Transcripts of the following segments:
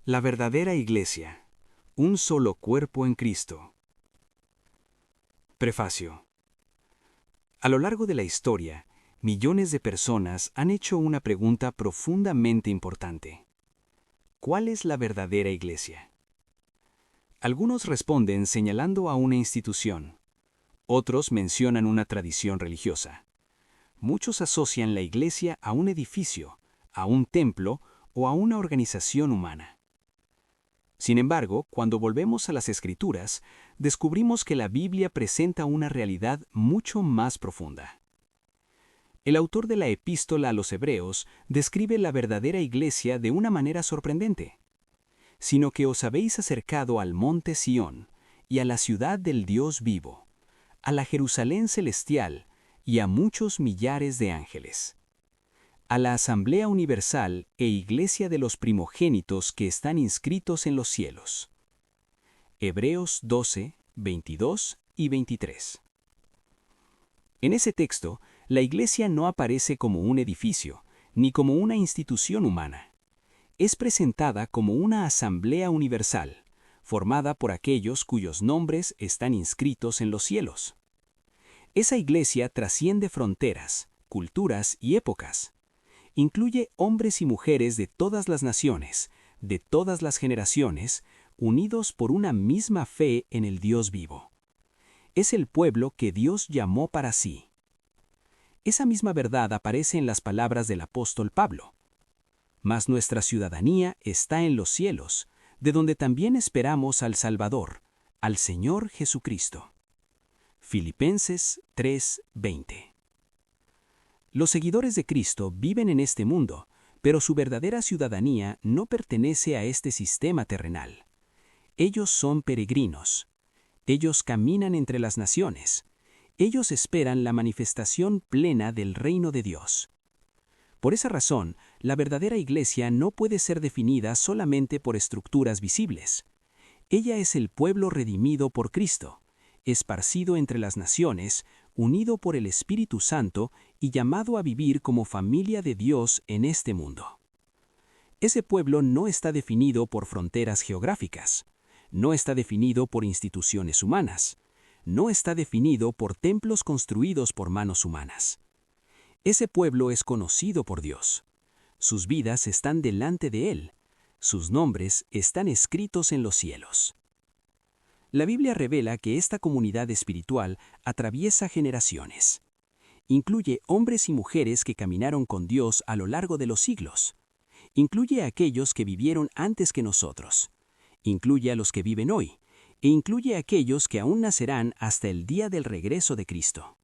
La verdadera Iglesia, un solo cuerpo en Cristo. Prefacio. A lo largo de la historia, millones de personas han hecho una pregunta profundamente importante. ¿Cuál es la verdadera Iglesia? Algunos responden señalando a una institución. Otros mencionan una tradición religiosa. Muchos asocian la Iglesia a un edificio, a un templo o a una organización humana. Sin embargo, cuando volvemos a las Escrituras, descubrimos que la Biblia presenta una realidad mucho más profunda. El autor de la Epístola a los Hebreos describe la verdadera Iglesia de una manera sorprendente. Sino que os habéis acercado al monte Sión, y a la ciudad del Dios vivo, a la Jerusalén celestial, y a muchos millares de ángeles, a la Asamblea Universal e Iglesia de los primogénitos que están inscritos en los cielos. Hebreos 12, 22 y 23. En ese texto, la Iglesia no aparece como un edificio, ni como una institución humana. Es presentada como una Asamblea Universal, formada por aquellos cuyos nombres están inscritos en los cielos. Esa Iglesia trasciende fronteras, culturas y épocas. Incluye hombres y mujeres de todas las naciones, de todas las generaciones, unidos por una misma fe en el Dios vivo. Es el pueblo que Dios llamó para sí. Esa misma verdad aparece en las palabras del apóstol Pablo. Mas nuestra ciudadanía está en los cielos, de donde también esperamos al Salvador, al Señor Jesucristo. Filipenses 3:20. Los seguidores de Cristo viven en este mundo, pero su verdadera ciudadanía no pertenece a este sistema terrenal. Ellos son peregrinos. Ellos caminan entre las naciones. Ellos esperan la manifestación plena del reino de Dios. Por esa razón, la verdadera Iglesia no puede ser definida solamente por estructuras visibles. Ella es el pueblo redimido por Cristo, esparcido entre las naciones, unido por el Espíritu Santo y llamado a vivir como familia de Dios en este mundo. Ese pueblo no está definido por fronteras geográficas, no está definido por instituciones humanas, no está definido por templos construidos por manos humanas. Ese pueblo es conocido por Dios. Sus vidas están delante de Él. Sus nombres están escritos en los cielos. La Biblia revela que esta comunidad espiritual atraviesa generaciones. Incluye hombres y mujeres que caminaron con Dios a lo largo de los siglos. Incluye a aquellos que vivieron antes que nosotros. Incluye a los que viven hoy. E incluye a aquellos que aún nacerán hasta el día del regreso de Cristo.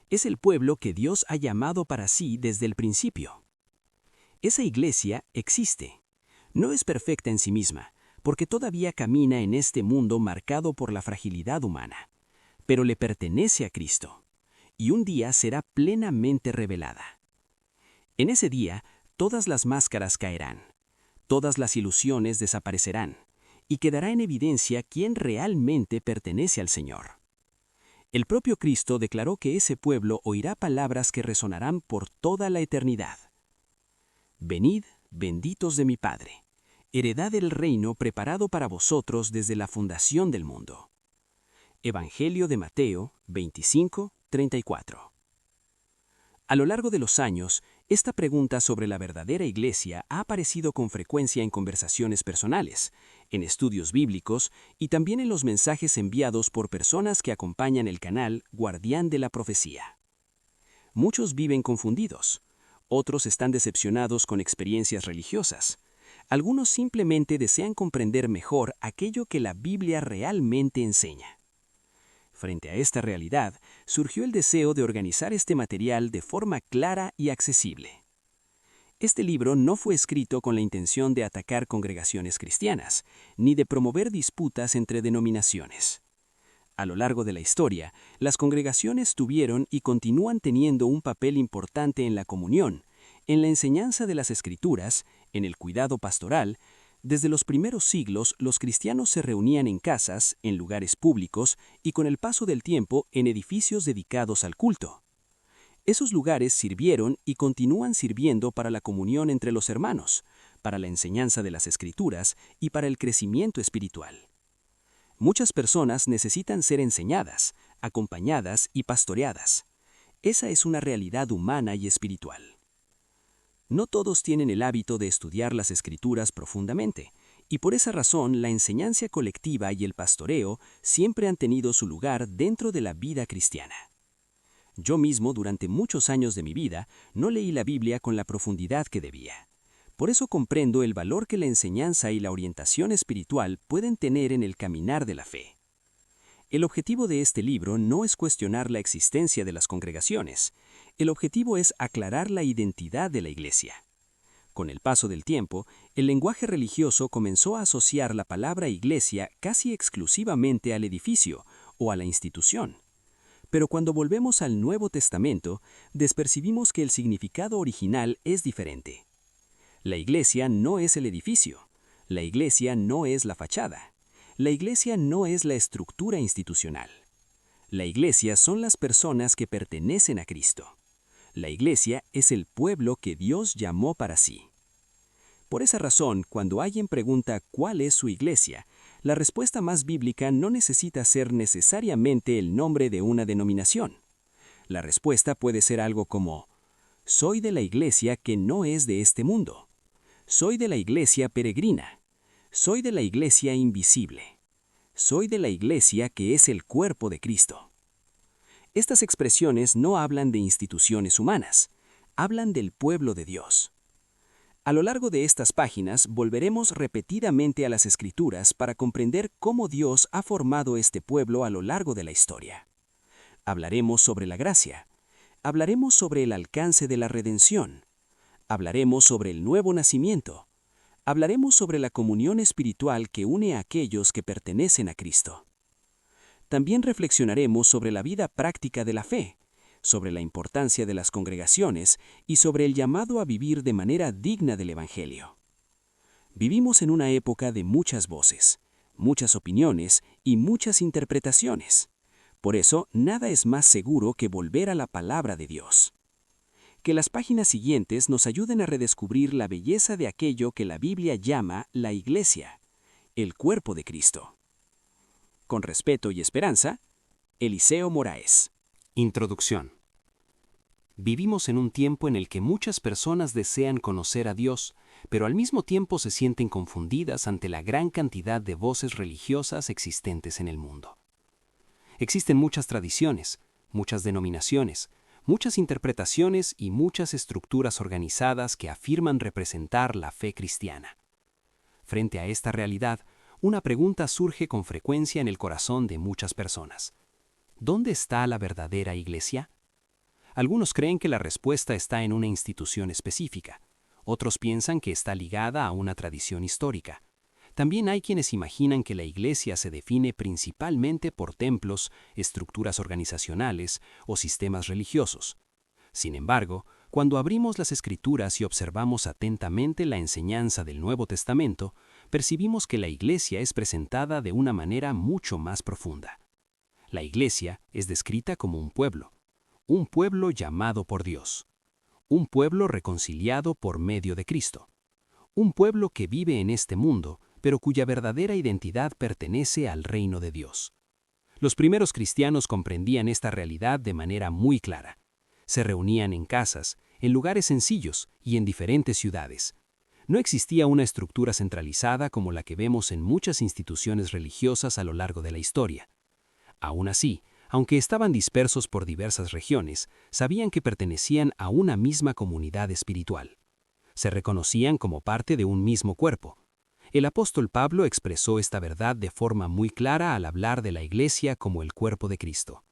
Es el pueblo que Dios ha llamado para sí desde el principio. Esa Iglesia existe. No es perfecta en sí misma, porque todavía camina en este mundo marcado por la fragilidad humana, pero le pertenece a Cristo, y un día será plenamente revelada. En ese día, todas las máscaras caerán, todas las ilusiones desaparecerán, y quedará en evidencia quién realmente pertenece al Señor. El propio Cristo declaró que ese pueblo oirá palabras que resonarán por toda la eternidad. Venid, benditos de mi Padre, heredad del reino preparado para vosotros desde la fundación del mundo. Evangelio de Mateo 25:34. A lo largo de los años, esta pregunta sobre la verdadera Iglesia ha aparecido con frecuencia en conversaciones personales, en estudios bíblicos y también en los mensajes enviados por personas que acompañan el canal Guardián de la Profecía. Muchos viven confundidos, otros están decepcionados con experiencias religiosas, algunos simplemente desean comprender mejor aquello que la Biblia realmente enseña. Frente a esta realidad, surgió el deseo de organizar este material de forma clara y accesible. Este libro no fue escrito con la intención de atacar congregaciones cristianas, ni de promover disputas entre denominaciones. A lo largo de la historia, las congregaciones tuvieron y continúan teniendo un papel importante en la comunión, en la enseñanza de las Escrituras, en el cuidado pastoral. Desde los primeros siglos, los cristianos se reunían en casas, en lugares públicos y con el paso del tiempo en edificios dedicados al culto. Esos lugares sirvieron y continúan sirviendo para la comunión entre los hermanos, para la enseñanza de las Escrituras y para el crecimiento espiritual. Muchas personas necesitan ser enseñadas, acompañadas y pastoreadas. Esa es una realidad humana y espiritual. No todos tienen el hábito de estudiar las Escrituras profundamente, y por esa razón la enseñanza colectiva y el pastoreo siempre han tenido su lugar dentro de la vida cristiana. Yo mismo, durante muchos años de mi vida, no leí la Biblia con la profundidad que debía. Por eso comprendo el valor que la enseñanza y la orientación espiritual pueden tener en el caminar de la fe. El objetivo de este libro no es cuestionar la existencia de las congregaciones. El objetivo es aclarar la identidad de la Iglesia. Con el paso del tiempo, el lenguaje religioso comenzó a asociar la palabra iglesia casi exclusivamente al edificio o a la institución. Pero cuando volvemos al Nuevo Testamento, despercibimos que el significado original es diferente. La iglesia no es el edificio. La iglesia no es la fachada. La iglesia no es la estructura institucional. La iglesia son las personas que pertenecen a Cristo. La iglesia es el pueblo que Dios llamó para sí. Por esa razón, cuando alguien pregunta cuál es su iglesia, la respuesta más bíblica no necesita ser necesariamente el nombre de una denominación. La respuesta puede ser algo como: soy de la iglesia que no es de este mundo. Soy de la iglesia peregrina. Soy de la iglesia invisible. Soy de la iglesia que es el cuerpo de Cristo. Estas expresiones no hablan de instituciones humanas, hablan del pueblo de Dios. A lo largo de estas páginas volveremos repetidamente a las Escrituras para comprender cómo Dios ha formado este pueblo a lo largo de la historia. Hablaremos sobre la gracia. Hablaremos sobre el alcance de la redención. Hablaremos sobre el nuevo nacimiento. Hablaremos sobre la comunión espiritual que une a aquellos que pertenecen a Cristo. También reflexionaremos sobre la vida práctica de la fe, sobre la importancia de las congregaciones y sobre el llamado a vivir de manera digna del Evangelio. Vivimos en una época de muchas voces, muchas opiniones y muchas interpretaciones. Por eso, nada es más seguro que volver a la palabra de Dios. Que las páginas siguientes nos ayuden a redescubrir la belleza de aquello que la Biblia llama la Iglesia, el cuerpo de Cristo. Con respeto y esperanza, Eliseo Moraes. Introducción. Vivimos en un tiempo en el que muchas personas desean conocer a Dios, pero al mismo tiempo se sienten confundidas ante la gran cantidad de voces religiosas existentes en el mundo. Existen muchas tradiciones, muchas denominaciones, muchas interpretaciones y muchas estructuras organizadas que afirman representar la fe cristiana. Frente a esta realidad, una pregunta surge con frecuencia en el corazón de muchas personas. ¿Dónde está la verdadera iglesia? Algunos creen que la respuesta está en una institución específica. Otros piensan que está ligada a una tradición histórica. También hay quienes imaginan que la iglesia se define principalmente por templos, estructuras organizacionales o sistemas religiosos. Sin embargo, cuando abrimos las Escrituras y observamos atentamente la enseñanza del Nuevo Testamento, percibimos que la iglesia es presentada de una manera mucho más profunda. La iglesia es descrita como un pueblo llamado por Dios, un pueblo reconciliado por medio de Cristo, un pueblo que vive en este mundo, pero cuya verdadera identidad pertenece al reino de Dios. Los primeros cristianos comprendían esta realidad de manera muy clara. Se reunían en casas, en lugares sencillos y en diferentes ciudades. No existía una estructura centralizada como la que vemos en muchas instituciones religiosas a lo largo de la historia. Aún así, aunque estaban dispersos por diversas regiones, sabían que pertenecían a una misma comunidad espiritual. Se reconocían como parte de un mismo cuerpo. El apóstol Pablo expresó esta verdad de forma muy clara al hablar de la iglesia como el cuerpo de Cristo.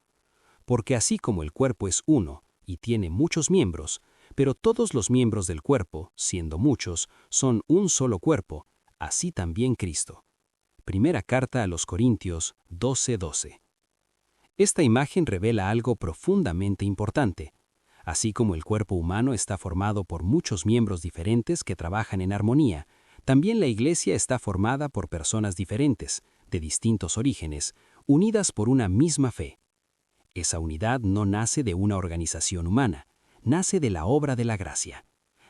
Porque así como el cuerpo es uno y tiene muchos miembros, pero todos los miembros del cuerpo, siendo muchos, son un solo cuerpo, así también Cristo. Primera carta a los Corintios 12:12. Esta imagen revela algo profundamente importante. Así como el cuerpo humano está formado por muchos miembros diferentes que trabajan en armonía, también la iglesia está formada por personas diferentes, de distintos orígenes, unidas por una misma fe. Esa unidad no nace de una organización humana, nace de la obra de la gracia.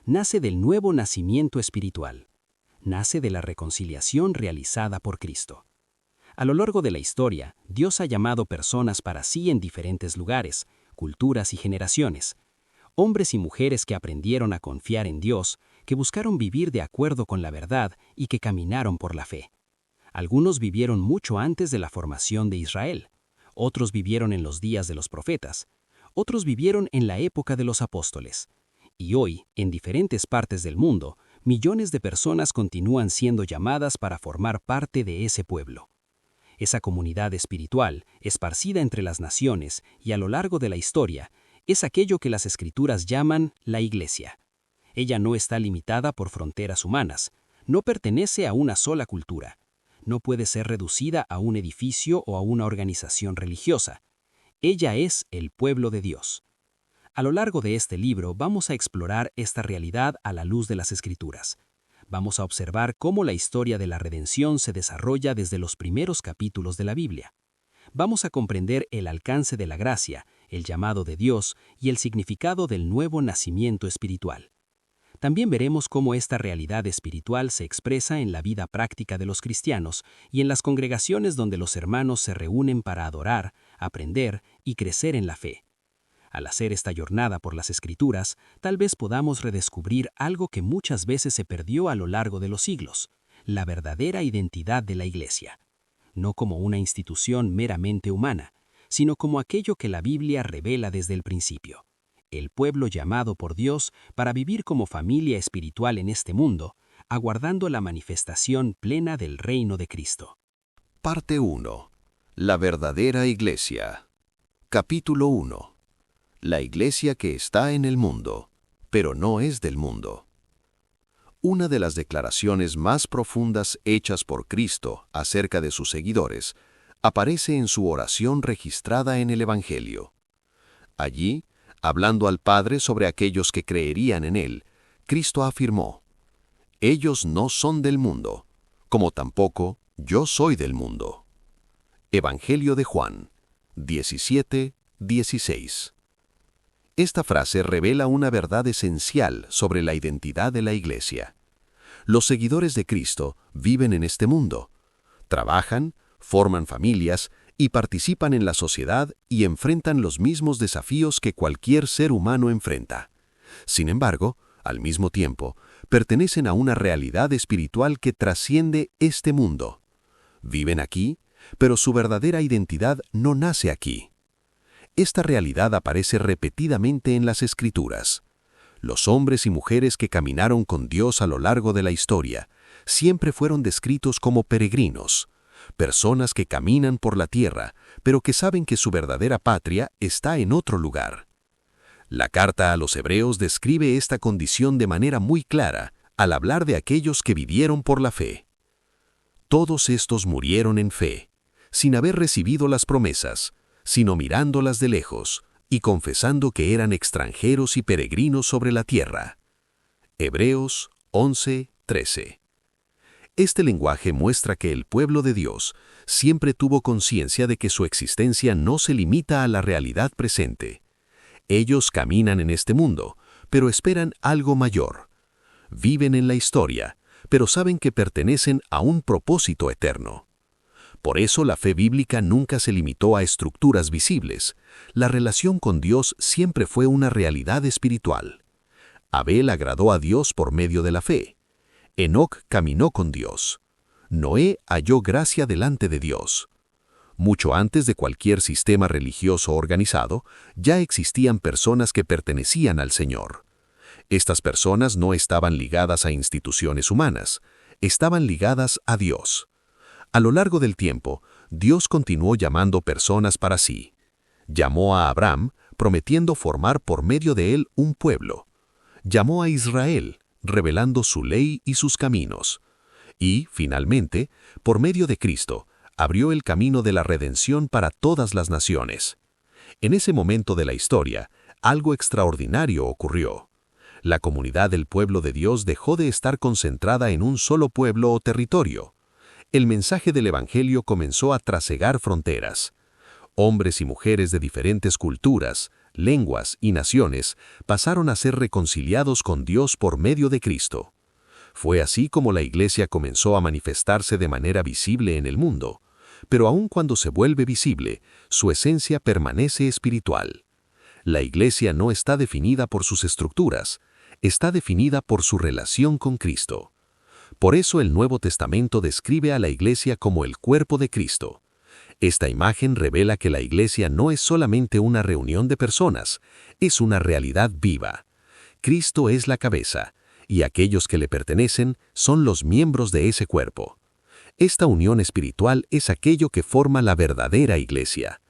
nace del nuevo nacimiento espiritual. Nace de la reconciliación realizada por Cristo. A lo largo de la historia, Dios ha llamado personas para sí en diferentes lugares, culturas y generaciones. Hombres y mujeres que aprendieron a confiar en Dios, que buscaron vivir de acuerdo con la verdad y que caminaron por la fe. Algunos vivieron mucho antes de la formación de Israel. Otros vivieron en los días de los profetas. Otros vivieron en la época de los apóstoles. Y hoy, en diferentes partes del mundo, millones de personas continúan siendo llamadas para formar parte de ese pueblo. Esa comunidad espiritual, esparcida entre las naciones y a lo largo de la historia, es aquello que las Escrituras llaman la Iglesia. Ella no está limitada por fronteras humanas, no pertenece a una sola cultura, no puede ser reducida a un edificio o a una organización religiosa. Ella es el pueblo de Dios. A lo largo de este libro vamos a explorar esta realidad a la luz de las Escrituras. Vamos a observar cómo la historia de la redención se desarrolla desde los primeros capítulos de la Biblia. Vamos a comprender el alcance de la gracia, el llamado de Dios y el significado del nuevo nacimiento espiritual. También veremos cómo esta realidad espiritual se expresa en la vida práctica de los cristianos y en las congregaciones donde los hermanos se reúnen para adorar, aprender y crecer en la fe. Al hacer esta jornada por las Escrituras, tal vez podamos redescubrir algo que muchas veces se perdió a lo largo de los siglos, la verdadera identidad de la Iglesia. No como una institución meramente humana, sino como aquello que la Biblia revela desde el principio. El pueblo llamado por Dios para vivir como familia espiritual en este mundo, aguardando la manifestación plena del reino de Cristo. Parte 1. La verdadera Iglesia. Capítulo 1. La Iglesia que está en el mundo, pero no es del mundo. Una de las declaraciones más profundas hechas por Cristo acerca de sus seguidores aparece en su oración registrada en el Evangelio. Allí, hablando al Padre sobre aquellos que creerían en Él, Cristo afirmó: «Ellos no son del mundo, como tampoco yo soy del mundo». Evangelio de Juan, 17:16. Esta frase revela una verdad esencial sobre la identidad de la Iglesia. Los seguidores de Cristo viven en este mundo, trabajan, forman familias y participan en la sociedad y enfrentan los mismos desafíos que cualquier ser humano enfrenta. Sin embargo, al mismo tiempo, pertenecen a una realidad espiritual que trasciende este mundo. Viven aquí, pero su verdadera identidad no nace aquí. Esta realidad aparece repetidamente en las Escrituras. Los hombres y mujeres que caminaron con Dios a lo largo de la historia siempre fueron descritos como peregrinos, personas que caminan por la tierra, pero que saben que su verdadera patria está en otro lugar. La carta a los Hebreos describe esta condición de manera muy clara al hablar de aquellos que vivieron por la fe. Todos estos murieron en fe, sin haber recibido las promesas, sino mirándolas de lejos y confesando que eran extranjeros y peregrinos sobre la tierra. Hebreos 11:13. Este lenguaje muestra que el pueblo de Dios siempre tuvo conciencia de que su existencia no se limita a la realidad presente. Ellos caminan en este mundo, pero esperan algo mayor. Viven en la historia, pero saben que pertenecen a un propósito eterno. Por eso la fe bíblica nunca se limitó a estructuras visibles. La relación con Dios siempre fue una realidad espiritual. Abel agradó a Dios por medio de la fe. Enoc caminó con Dios. Noé halló gracia delante de Dios. Mucho antes de cualquier sistema religioso organizado, ya existían personas que pertenecían al Señor. Estas personas no estaban ligadas a instituciones humanas, estaban ligadas a Dios. A lo largo del tiempo, Dios continuó llamando personas para sí. Llamó a Abraham, prometiendo formar por medio de él un pueblo. Llamó a Israel, revelando su ley y sus caminos. Y, finalmente, por medio de Cristo, abrió el camino de la redención para todas las naciones. En ese momento de la historia, algo extraordinario ocurrió. La comunidad del pueblo de Dios dejó de estar concentrada en un solo pueblo o territorio. El mensaje del Evangelio comenzó a trasegar fronteras. Hombres y mujeres de diferentes culturas, lenguas y naciones pasaron a ser reconciliados con Dios por medio de Cristo. Fue así como la Iglesia comenzó a manifestarse de manera visible en el mundo, pero aun cuando se vuelve visible, su esencia permanece espiritual. La Iglesia no está definida por sus estructuras, está definida por su relación con Cristo. Por eso el Nuevo Testamento describe a la Iglesia como el cuerpo de Cristo. Esta imagen revela que la Iglesia no es solamente una reunión de personas, es una realidad viva. Cristo es la cabeza, y aquellos que le pertenecen son los miembros de ese cuerpo. Esta unión espiritual es aquello que forma la verdadera Iglesia.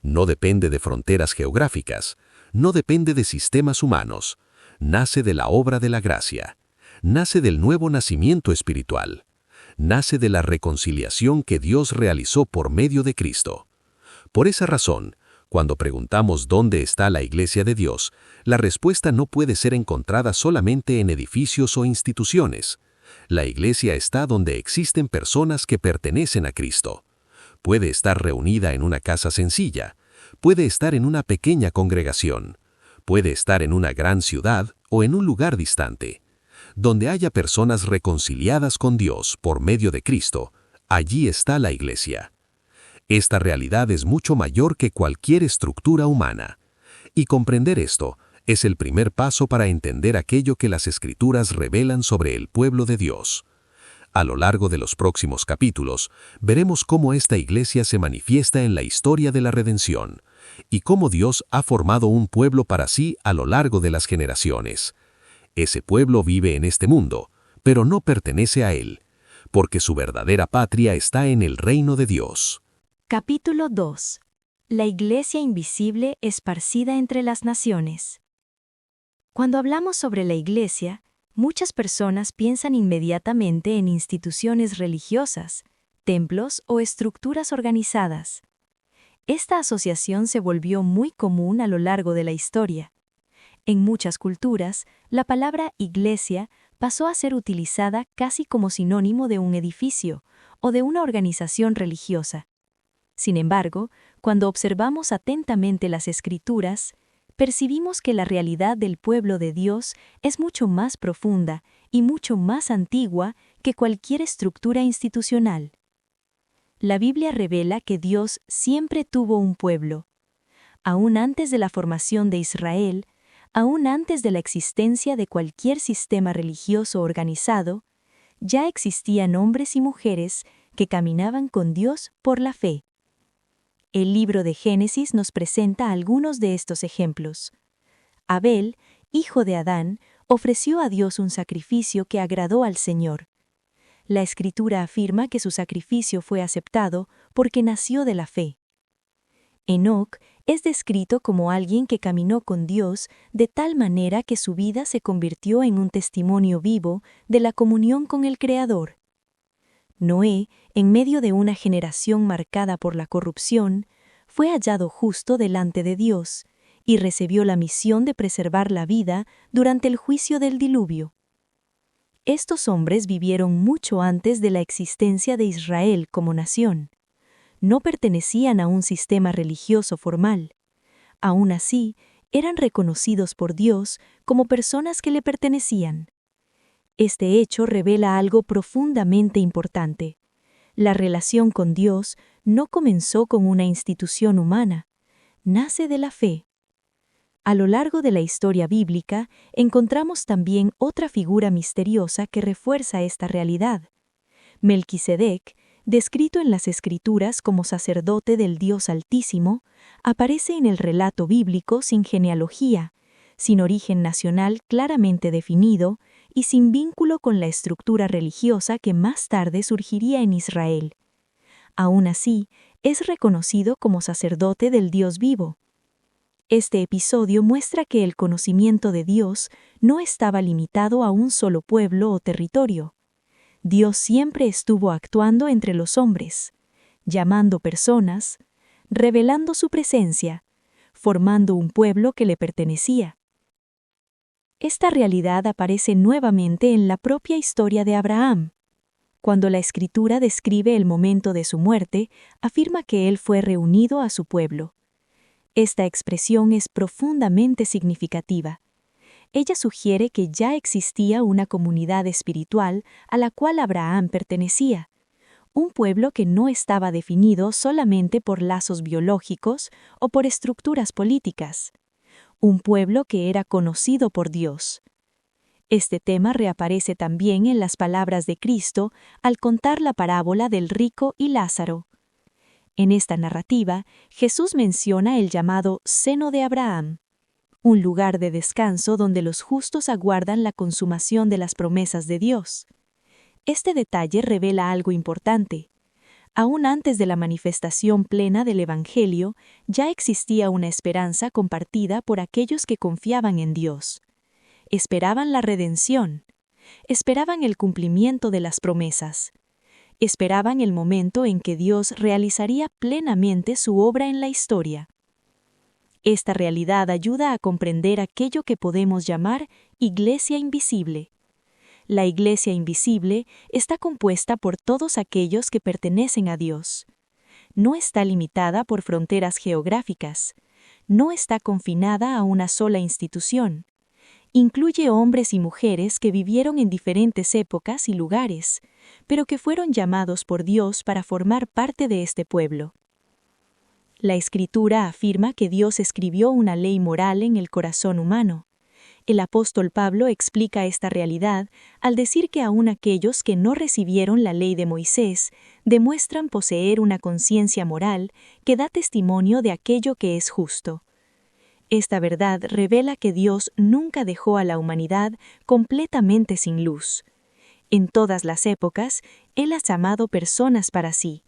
No depende de fronteras geográficas, no depende de sistemas humanos, nace de la obra de la gracia, nace del nuevo nacimiento espiritual, nace de la reconciliación que Dios realizó por medio de Cristo. Por esa razón, cuando preguntamos dónde está la Iglesia de Dios, la respuesta no puede ser encontrada solamente en edificios o instituciones. La Iglesia está donde existen personas que pertenecen a Cristo. Puede estar reunida en una casa sencilla, puede estar en una pequeña congregación, puede estar en una gran ciudad o en un lugar distante. Donde haya personas reconciliadas con Dios por medio de Cristo, allí está la Iglesia. Esta realidad es mucho mayor que cualquier estructura humana. Y comprender esto es el primer paso para entender aquello que las Escrituras revelan sobre el pueblo de Dios. A lo largo de los próximos capítulos, veremos cómo esta Iglesia se manifiesta en la historia de la redención y cómo Dios ha formado un pueblo para sí a lo largo de las generaciones. Ese pueblo vive en este mundo, pero no pertenece a él, porque su verdadera patria está en el reino de Dios. Capítulo 2. La Iglesia invisible esparcida entre las naciones. Cuando hablamos sobre la Iglesia, muchas personas piensan inmediatamente en instituciones religiosas, templos o estructuras organizadas. Esta asociación se volvió muy común a lo largo de la historia. En muchas culturas, la palabra iglesia pasó a ser utilizada casi como sinónimo de un edificio o de una organización religiosa. Sin embargo, cuando observamos atentamente las Escrituras, percibimos que la realidad del pueblo de Dios es mucho más profunda y mucho más antigua que cualquier estructura institucional. La Biblia revela que Dios siempre tuvo un pueblo. Aún antes de la formación de Israel, aún antes de la existencia de cualquier sistema religioso organizado, ya existían hombres y mujeres que caminaban con Dios por la fe. El libro de Génesis nos presenta algunos de estos ejemplos. Abel, hijo de Adán, ofreció a Dios un sacrificio que agradó al Señor. La Escritura afirma que su sacrificio fue aceptado porque nació de la fe. Enoc es descrito como alguien que caminó con Dios de tal manera que su vida se convirtió en un testimonio vivo de la comunión con el Creador. Noé, en medio de una generación marcada por la corrupción, fue hallado justo delante de Dios y recibió la misión de preservar la vida durante el juicio del diluvio. Estos hombres vivieron mucho antes de la existencia de Israel como nación. No pertenecían a un sistema religioso formal. Aún así, eran reconocidos por Dios como personas que le pertenecían. Este hecho revela algo profundamente importante. La relación con Dios no comenzó con una institución humana, nace de la fe. A lo largo de la historia bíblica encontramos también otra figura misteriosa que refuerza esta realidad. Melquisedec, descrito en las Escrituras como sacerdote del Dios Altísimo, aparece en el relato bíblico sin genealogía, sin origen nacional claramente definido y sin vínculo con la estructura religiosa que más tarde surgiría en Israel. Aún así, es reconocido como sacerdote del Dios vivo. Este episodio muestra que el conocimiento de Dios no estaba limitado a un solo pueblo o territorio. Dios siempre estuvo actuando entre los hombres, llamando personas, revelando su presencia, formando un pueblo que le pertenecía. Esta realidad aparece nuevamente en la propia historia de Abraham. Cuando la Escritura describe el momento de su muerte, afirma que él fue reunido a su pueblo. Esta expresión es profundamente significativa. Ella sugiere que ya existía una comunidad espiritual a la cual Abraham pertenecía, un pueblo que no estaba definido solamente por lazos biológicos o por estructuras políticas, un pueblo que era conocido por Dios. Este tema reaparece también en las palabras de Cristo al contar la parábola del rico y Lázaro. En esta narrativa, Jesús menciona el llamado seno de Abraham, un lugar de descanso donde los justos aguardan la consumación de las promesas de Dios. Este detalle revela algo importante. Aún antes de la manifestación plena del Evangelio, ya existía una esperanza compartida por aquellos que confiaban en Dios. Esperaban la redención. Esperaban el cumplimiento de las promesas. Esperaban el momento en que Dios realizaría plenamente su obra en la historia. Esta realidad ayuda a comprender aquello que podemos llamar Iglesia invisible. La Iglesia invisible está compuesta por todos aquellos que pertenecen a Dios. No está limitada por fronteras geográficas. No está confinada a una sola institución. Incluye hombres y mujeres que vivieron en diferentes épocas y lugares, pero que fueron llamados por Dios para formar parte de este pueblo. La Escritura afirma que Dios escribió una ley moral en el corazón humano. El apóstol Pablo explica esta realidad al decir que aún aquellos que no recibieron la ley de Moisés demuestran poseer una conciencia moral que da testimonio de aquello que es justo. Esta verdad revela que Dios nunca dejó a la humanidad completamente sin luz. En todas las épocas, Él ha llamado personas para sí.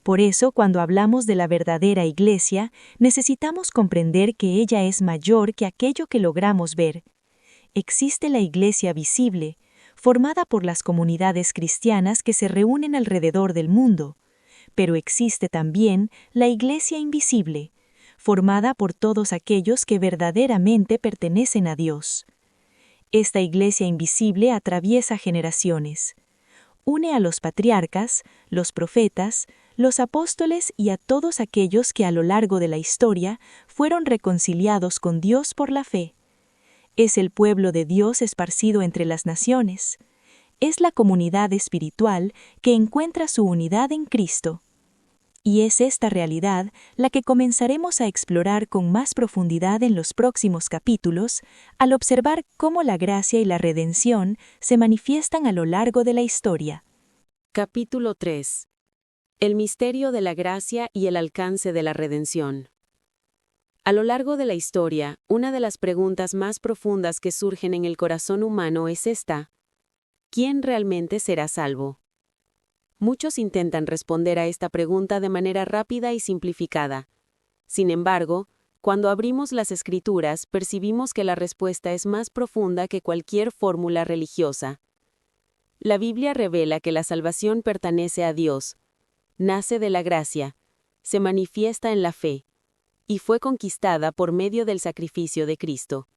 Por eso, cuando hablamos de la verdadera Iglesia, necesitamos comprender que ella es mayor que aquello que logramos ver. Existe la Iglesia visible, formada por las comunidades cristianas que se reúnen alrededor del mundo, pero existe también la Iglesia invisible, formada por todos aquellos que verdaderamente pertenecen a Dios. Esta Iglesia invisible atraviesa generaciones. Une a los patriarcas, los profetas, los apóstoles y a todos aquellos que a lo largo de la historia fueron reconciliados con Dios por la fe. Es el pueblo de Dios esparcido entre las naciones. Es la comunidad espiritual que encuentra su unidad en Cristo. Y es esta realidad la que comenzaremos a explorar con más profundidad en los próximos capítulos, al observar cómo la gracia y la redención se manifiestan a lo largo de la historia. Capítulo 3. El misterio de la gracia y el alcance de la redención. A lo largo de la historia, una de las preguntas más profundas que surgen en el corazón humano es esta: ¿quién realmente será salvo? Muchos intentan responder a esta pregunta de manera rápida y simplificada. Sin embargo, cuando abrimos las Escrituras, percibimos que la respuesta es más profunda que cualquier fórmula religiosa. La Biblia revela que la salvación pertenece a Dios, nace de la gracia, se manifiesta en la fe, y fue conquistada por medio del sacrificio de Cristo.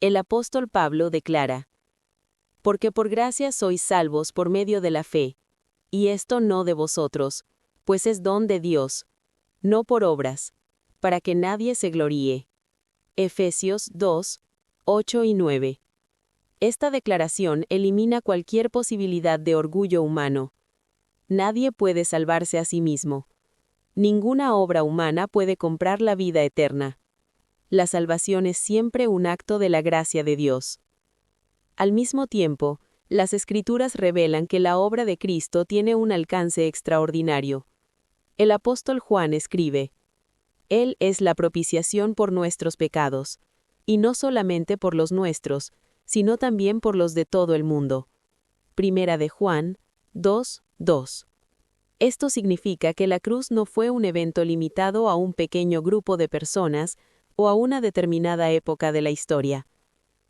El apóstol Pablo declara: «Porque por gracia sois salvos por medio de la fe, y esto no de vosotros, pues es don de Dios, no por obras, para que nadie se gloríe». Efesios 2, 8 y 9. Esta declaración elimina cualquier posibilidad de orgullo humano. Nadie puede salvarse a sí mismo. Ninguna obra humana puede comprar la vida eterna. La salvación es siempre un acto de la gracia de Dios. Al mismo tiempo, las Escrituras revelan que la obra de Cristo tiene un alcance extraordinario. El apóstol Juan escribe: «Él es la propiciación por nuestros pecados, y no solamente por los nuestros, sino también por los de todo el mundo». Primera de Juan 2, 2. Esto significa que la cruz no fue un evento limitado a un pequeño grupo de personas o a una determinada época de la historia.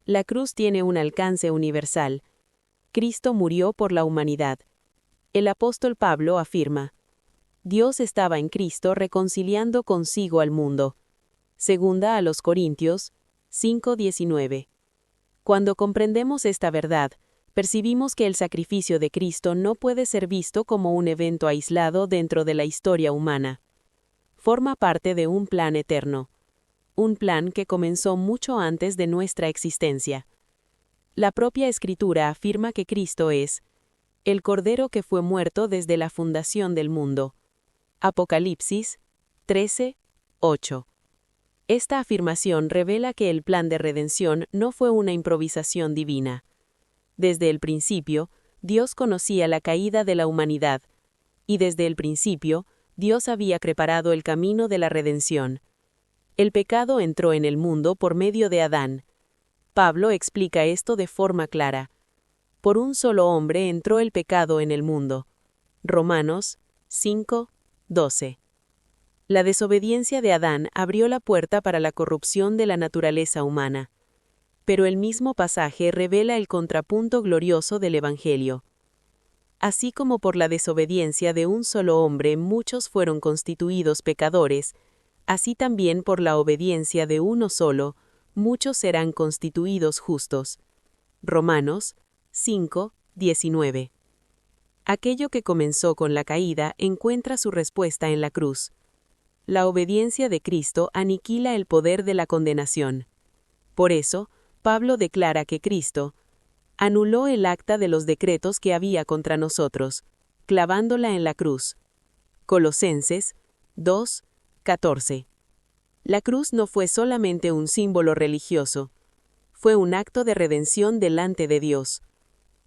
La cruz tiene un alcance universal. Cristo murió por la humanidad. El apóstol Pablo afirma: «Dios estaba en Cristo reconciliando consigo al mundo». Segunda a los Corintios 5:19. Cuando comprendemos esta verdad, percibimos que el sacrificio de Cristo no puede ser visto como un evento aislado dentro de la historia humana. forma parte de un plan eterno. Un plan que comenzó mucho antes de nuestra existencia. La propia Escritura afirma que Cristo es el Cordero que fue muerto desde la fundación del mundo. Apocalipsis 13:8. Esta afirmación revela que el plan de redención no fue una improvisación divina. Desde el principio, Dios conocía la caída de la humanidad, y desde el principio, Dios había preparado el camino de la redención. El pecado entró en el mundo por medio de Adán. Pablo explica esto de forma clara. Por un solo hombre entró el pecado en el mundo. Romanos 5:12. La desobediencia de Adán abrió la puerta para la corrupción de la naturaleza humana. Pero el mismo pasaje revela el contrapunto glorioso del Evangelio. Así como por la desobediencia de un solo hombre muchos fueron constituidos pecadores, así también por la obediencia de uno solo, muchos serán constituidos justos. Romanos 5:19. Aquello que comenzó con la caída encuentra su respuesta en la cruz. La obediencia de Cristo aniquila el poder de la condenación. Por eso, Pablo declara que Cristo anuló el acta de los decretos que había contra nosotros, clavándola en la cruz. Colosenses 2:14. La cruz no fue solamente un símbolo religioso, fue un acto de redención delante de Dios.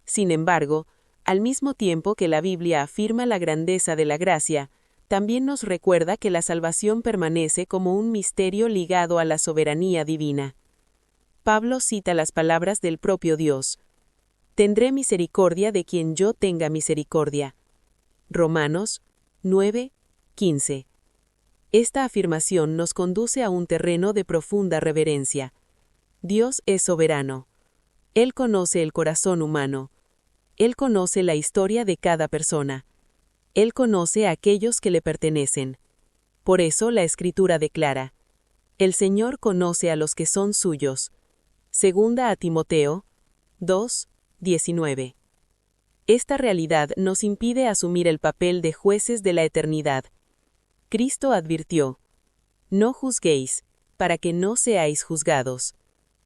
Sin embargo, al mismo tiempo que la Biblia afirma la grandeza de la gracia, también nos recuerda que la salvación permanece como un misterio ligado a la soberanía divina. Pablo cita las palabras del propio Dios: «Tendré misericordia de quien yo tenga misericordia». Romanos 9:15. Esta afirmación nos conduce a un terreno de profunda reverencia. Dios es soberano. Él conoce el corazón humano. Él conoce la historia de cada persona. Él conoce a aquellos que le pertenecen. Por eso la Escritura declara: «El Señor conoce a los que son suyos». Segunda a Timoteo 2:19. Esta realidad nos impide asumir el papel de jueces de la eternidad. Cristo advirtió: «No juzguéis, para que no seáis juzgados».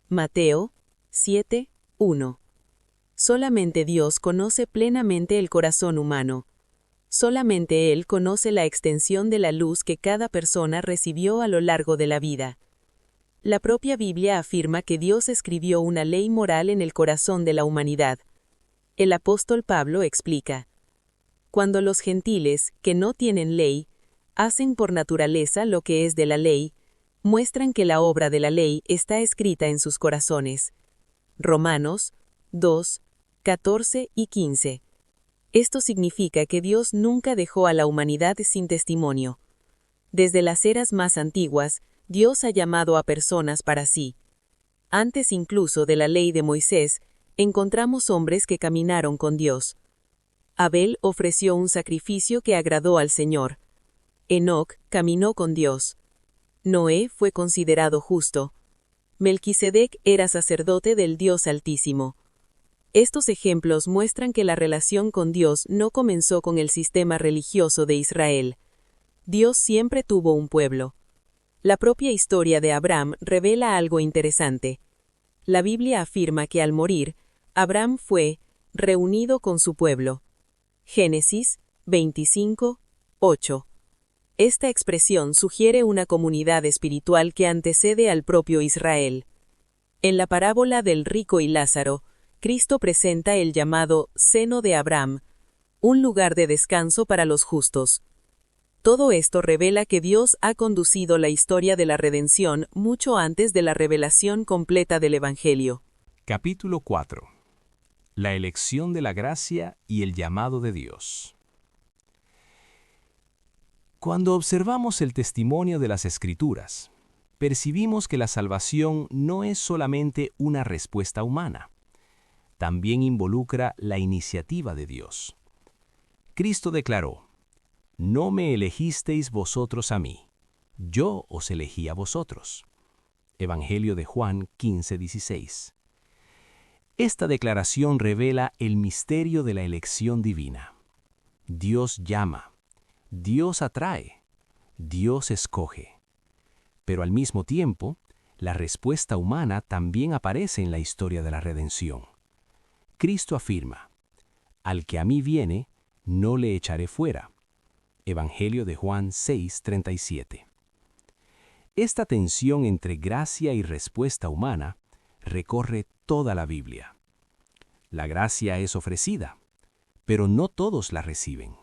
Mateo 7:1. Solamente Dios conoce plenamente el corazón humano. Solamente Él conoce la extensión de la luz que cada persona recibió a lo largo de la vida. La propia Biblia afirma que Dios escribió una ley moral en el corazón de la humanidad. El apóstol Pablo explica: «Cuando los gentiles, que no tienen ley, hacen por naturaleza lo que es de la ley, muestran que la obra de la ley está escrita en sus corazones». Romanos 2:14 y 15. Esto significa que Dios nunca dejó a la humanidad sin testimonio. Desde las eras más antiguas, Dios ha llamado a personas para sí. Antes incluso de la ley de Moisés, encontramos hombres que caminaron con Dios. Abel ofreció un sacrificio que agradó al Señor. Enoc caminó con Dios. Noé fue considerado justo. Melquisedec era sacerdote del Dios Altísimo. Estos ejemplos muestran que la relación con Dios no comenzó con el sistema religioso de Israel. Dios siempre tuvo un pueblo. La propia historia de Abraham revela algo interesante. La Biblia afirma que al morir, Abraham fue reunido con su pueblo. Génesis 25:8. Esta expresión sugiere una comunidad espiritual que antecede al propio Israel. En la parábola del rico y Lázaro, Cristo presenta el llamado seno de Abraham, un lugar de descanso para los justos. Todo esto revela que Dios ha conducido la historia de la redención mucho antes de la revelación completa del Evangelio. Capítulo 4. La elección de la gracia y el llamado de Dios. Cuando observamos el testimonio de las Escrituras, percibimos que la salvación no es solamente una respuesta humana. También involucra la iniciativa de Dios. Cristo declaró: «No me elegisteis vosotros a mí, yo os elegí a vosotros». Evangelio de Juan 15:16. Esta declaración revela el misterio de la elección divina. Dios llama, Dios atrae, Dios escoge. Pero al mismo tiempo, la respuesta humana también aparece en la historia de la redención. Cristo afirma: «Al que a mí viene, no le echaré fuera». Evangelio de Juan 6:37. Esta tensión entre gracia y respuesta humana recorre toda la Biblia. La gracia es ofrecida, pero no todos la reciben.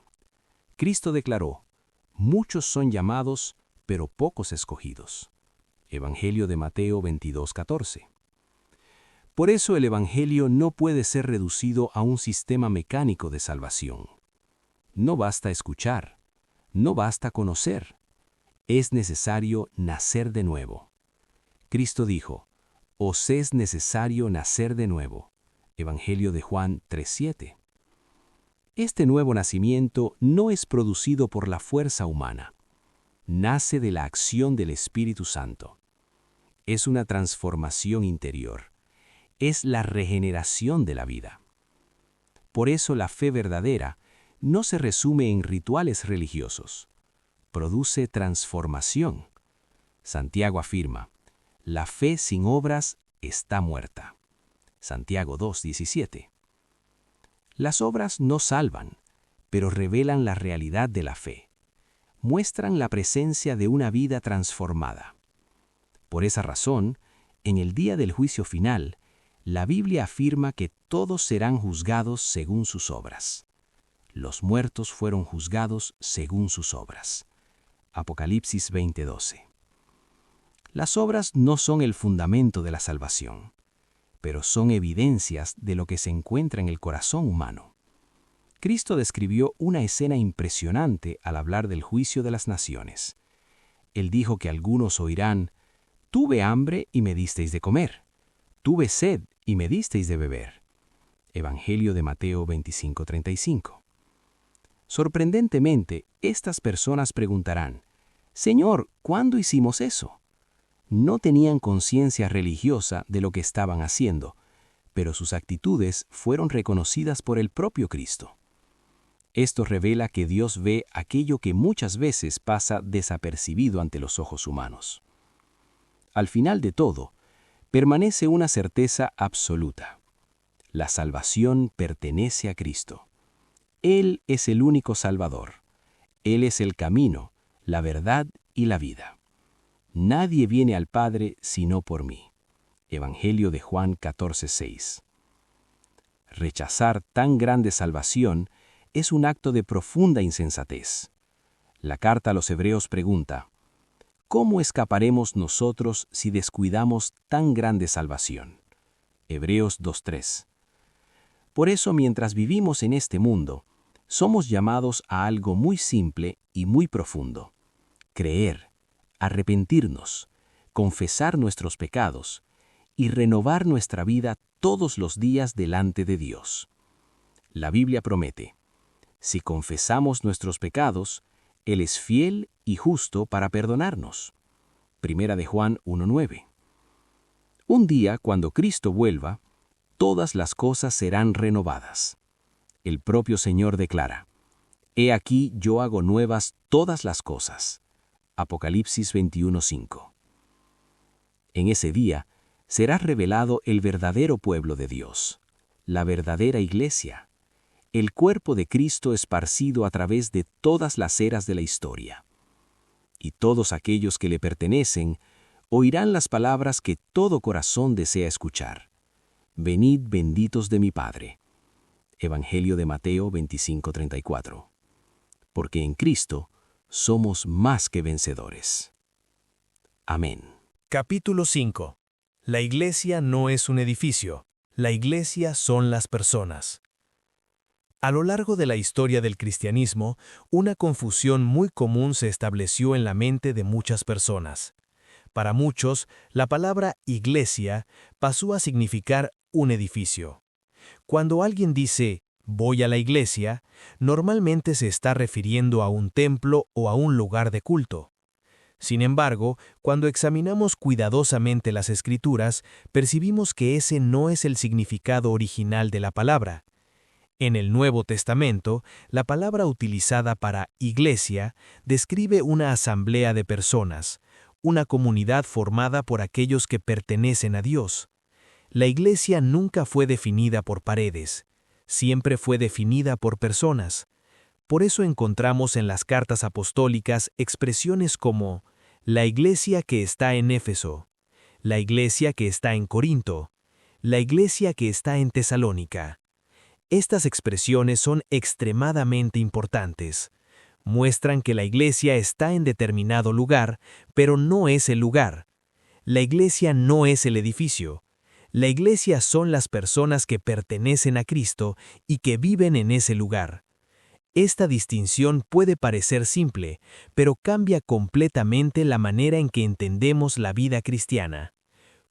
Cristo declaró: «Muchos son llamados, pero pocos escogidos». Evangelio de Mateo 22:14. Por eso el Evangelio no puede ser reducido a un sistema mecánico de salvación. No basta escuchar, no basta conocer. Es necesario nacer de nuevo. Cristo dijo: «Os es necesario nacer de nuevo». Evangelio de Juan 3:7. Este nuevo nacimiento no es producido por la fuerza humana. Nace de la acción del Espíritu Santo. Es una transformación interior. Es la regeneración de la vida. Por eso la fe verdadera no se resume en rituales religiosos. Produce transformación. Santiago afirma: «La fe sin obras está muerta». Santiago 2:17. Las obras no salvan, pero revelan la realidad de la fe. Muestran la presencia de una vida transformada. Por esa razón, en el día del juicio final, la Biblia afirma que todos serán juzgados según sus obras. Los muertos fueron juzgados según sus obras. Apocalipsis 20:12. Las obras no son el fundamento de la salvación, pero son evidencias de lo que se encuentra en el corazón humano. Cristo describió una escena impresionante al hablar del juicio de las naciones. Él dijo que algunos oirán: «Tuve hambre y me disteis de comer. Tuve sed y me disteis de beber». Evangelio de Mateo 25:35. Sorprendentemente, estas personas preguntarán: «Señor, ¿cuándo hicimos eso?». No tenían conciencia religiosa de lo que estaban haciendo, pero sus actitudes fueron reconocidas por el propio Cristo. Esto revela que Dios ve aquello que muchas veces pasa desapercibido ante los ojos humanos. Al final de todo, permanece una certeza absoluta: la salvación pertenece a Cristo. Él es el único Salvador. Él es el camino, la verdad y la vida. Nadie viene al Padre sino por mí. Evangelio de Juan 14:6. Rechazar tan grande salvación es un acto de profunda insensatez. La carta a los Hebreos pregunta: ¿cómo escaparemos nosotros si descuidamos tan grande salvación? Hebreos 2:3. Por eso, mientras vivimos en este mundo, somos llamados a algo muy simple y muy profundo: creer, arrepentirnos, confesar nuestros pecados y renovar nuestra vida todos los días delante de Dios. La Biblia promete: si confesamos nuestros pecados, Él es fiel y justo para perdonarnos. Primera de Juan 1:9. Un día, cuando Cristo vuelva, todas las cosas serán renovadas. El propio Señor declara: «He aquí yo hago nuevas todas las cosas». Apocalipsis 21:5. En ese día será revelado el verdadero pueblo de Dios, la verdadera iglesia, el cuerpo de Cristo esparcido a través de todas las eras de la historia. Y todos aquellos que le pertenecen oirán las palabras que todo corazón desea escuchar: «Venid benditos de mi Padre». Evangelio de Mateo 25:34. Porque en Cristo somos más que vencedores. Amén. Capítulo 5. La iglesia no es un edificio, la iglesia son las personas. A lo largo de la historia del cristianismo, una confusión muy común se estableció en la mente de muchas personas. Para muchos, la palabra iglesia pasó a significar un edificio. Cuando alguien dice «voy a la iglesia», normalmente se está refiriendo a un templo o a un lugar de culto. Sin embargo, cuando examinamos cuidadosamente las Escrituras, percibimos que ese no es el significado original de la palabra. En el Nuevo Testamento, la palabra utilizada para iglesia describe una asamblea de personas, una comunidad formada por aquellos que pertenecen a Dios. La iglesia nunca fue definida por paredes, siempre fue definida por personas. Por eso encontramos en las cartas apostólicas expresiones como la iglesia que está en Éfeso, la iglesia que está en Corinto, la iglesia que está en Tesalónica. Estas expresiones son extremadamente importantes. Muestran que la iglesia está en determinado lugar, pero no es el lugar. La iglesia no es el edificio. La iglesia son las personas que pertenecen a Cristo y que viven en ese lugar. Esta distinción puede parecer simple, pero cambia completamente la manera en que entendemos la vida cristiana.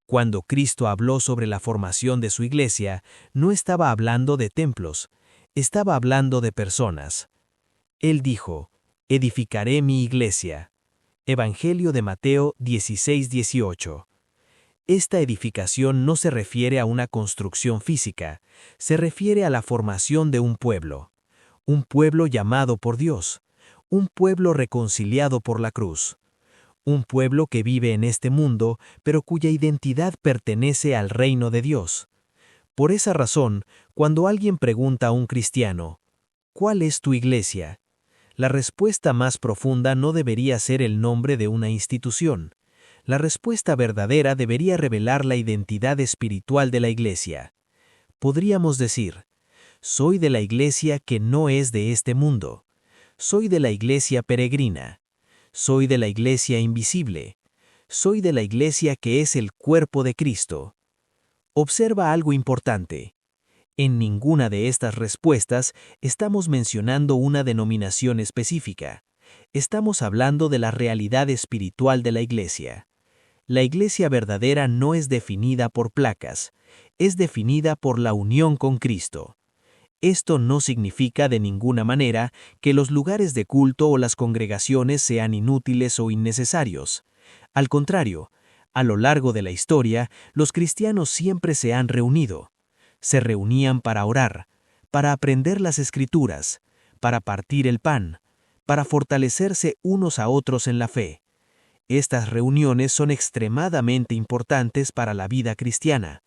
Cuando Cristo habló sobre la formación de su iglesia, no estaba hablando de templos, estaba hablando de personas. Él dijo, edificaré mi iglesia. Evangelio de Mateo 16:18. Esta edificación no se refiere a una construcción física, se refiere a la formación de un pueblo llamado por Dios, un pueblo reconciliado por la cruz. Un pueblo que vive en este mundo, pero cuya identidad pertenece al reino de Dios. Por esa razón, cuando alguien pregunta a un cristiano, ¿cuál es tu iglesia?, la respuesta más profunda no debería ser el nombre de una institución. La respuesta verdadera debería revelar la identidad espiritual de la iglesia. Podríamos decir, soy de la iglesia que no es de este mundo. Soy de la iglesia peregrina. Soy de la iglesia invisible. Soy de la iglesia que es el cuerpo de Cristo. Observa algo importante. En ninguna de estas respuestas estamos mencionando una denominación específica. Estamos hablando de la realidad espiritual de la iglesia. La iglesia verdadera no es definida por placas, es definida por la unión con Cristo. Esto no significa de ninguna manera que los lugares de culto o las congregaciones sean inútiles o innecesarios. Al contrario, a lo largo de la historia, los cristianos siempre se han reunido. Se reunían para orar, para aprender las Escrituras, para partir el pan, para fortalecerse unos a otros en la fe. Estas reuniones son extremadamente importantes para la vida cristiana.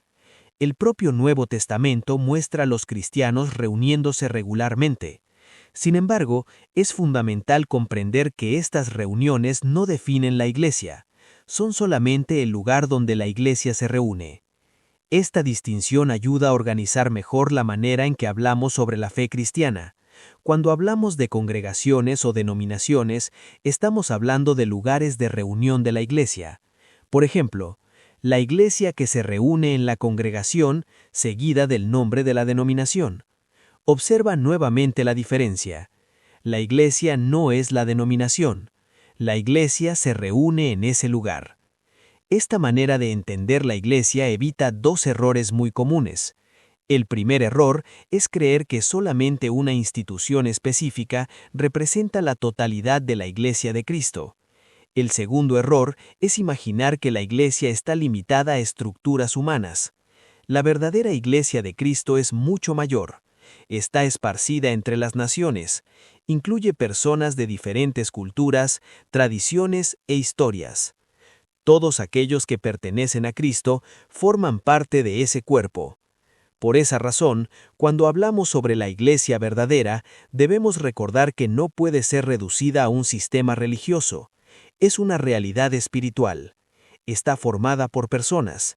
El propio Nuevo Testamento muestra a los cristianos reuniéndose regularmente. Sin embargo, es fundamental comprender que estas reuniones no definen la iglesia, son solamente el lugar donde la iglesia se reúne. Esta distinción ayuda a organizar mejor la manera en que hablamos sobre la fe cristiana. Cuando hablamos de congregaciones o denominaciones, estamos hablando de lugares de reunión de la iglesia. Por ejemplo, la iglesia que se reúne en la congregación, seguida del nombre de la denominación. Observa nuevamente la diferencia. La iglesia no es la denominación. La iglesia se reúne en ese lugar. Esta manera de entender la iglesia evita dos errores muy comunes. El primer error es creer que solamente una institución específica representa la totalidad de la iglesia de Cristo. El segundo error es imaginar que la iglesia está limitada a estructuras humanas. La verdadera iglesia de Cristo es mucho mayor. Está esparcida entre las naciones. Incluye personas de diferentes culturas, tradiciones e historias. Todos aquellos que pertenecen a Cristo forman parte de ese cuerpo. Por esa razón, cuando hablamos sobre la iglesia verdadera, debemos recordar que no puede ser reducida a un sistema religioso. Es una realidad espiritual. Está formada por personas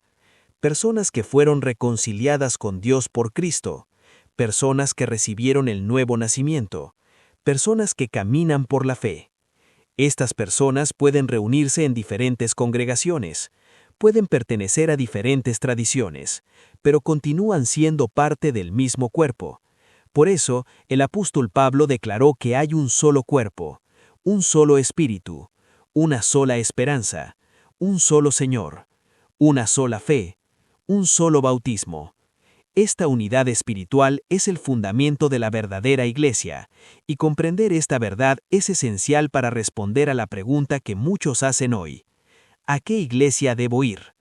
que fueron reconciliadas con Dios por Cristo, personas que recibieron el nuevo nacimiento, personas que caminan por la fe. Estas personas pueden reunirse en diferentes congregaciones, pueden pertenecer a diferentes tradiciones, pero continúan siendo parte del mismo cuerpo. Por eso, el apóstol Pablo declaró que hay un solo cuerpo, un solo espíritu, una sola esperanza, un solo Señor, una sola fe, un solo bautismo. Esta unidad espiritual es el fundamento de la verdadera iglesia, y comprender esta verdad es esencial para responder a la pregunta que muchos hacen hoy: ¿a qué iglesia debo ir?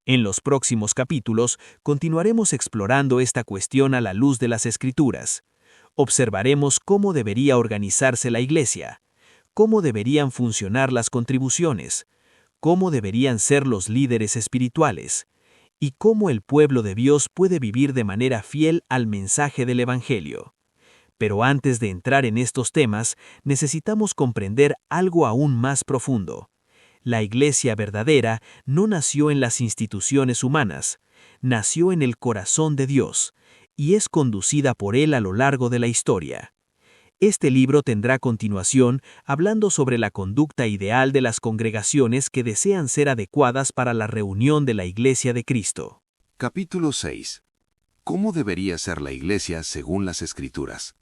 En los próximos capítulos continuaremos explorando esta cuestión a la luz de las Escrituras. Observaremos cómo debería organizarse la Iglesia, cómo deberían funcionar las contribuciones, cómo deberían ser los líderes espirituales, y cómo el pueblo de Dios puede vivir de manera fiel al mensaje del Evangelio. Pero antes de entrar en estos temas, necesitamos comprender algo aún más profundo. La Iglesia verdadera no nació en las instituciones humanas, nació en el corazón de Dios, y es conducida por Él a lo largo de la historia. Este libro tendrá continuación hablando sobre la conducta ideal de las congregaciones que desean ser adecuadas para la reunión de la Iglesia de Cristo. Capítulo 6. ¿Cómo debería ser la Iglesia según las Escrituras?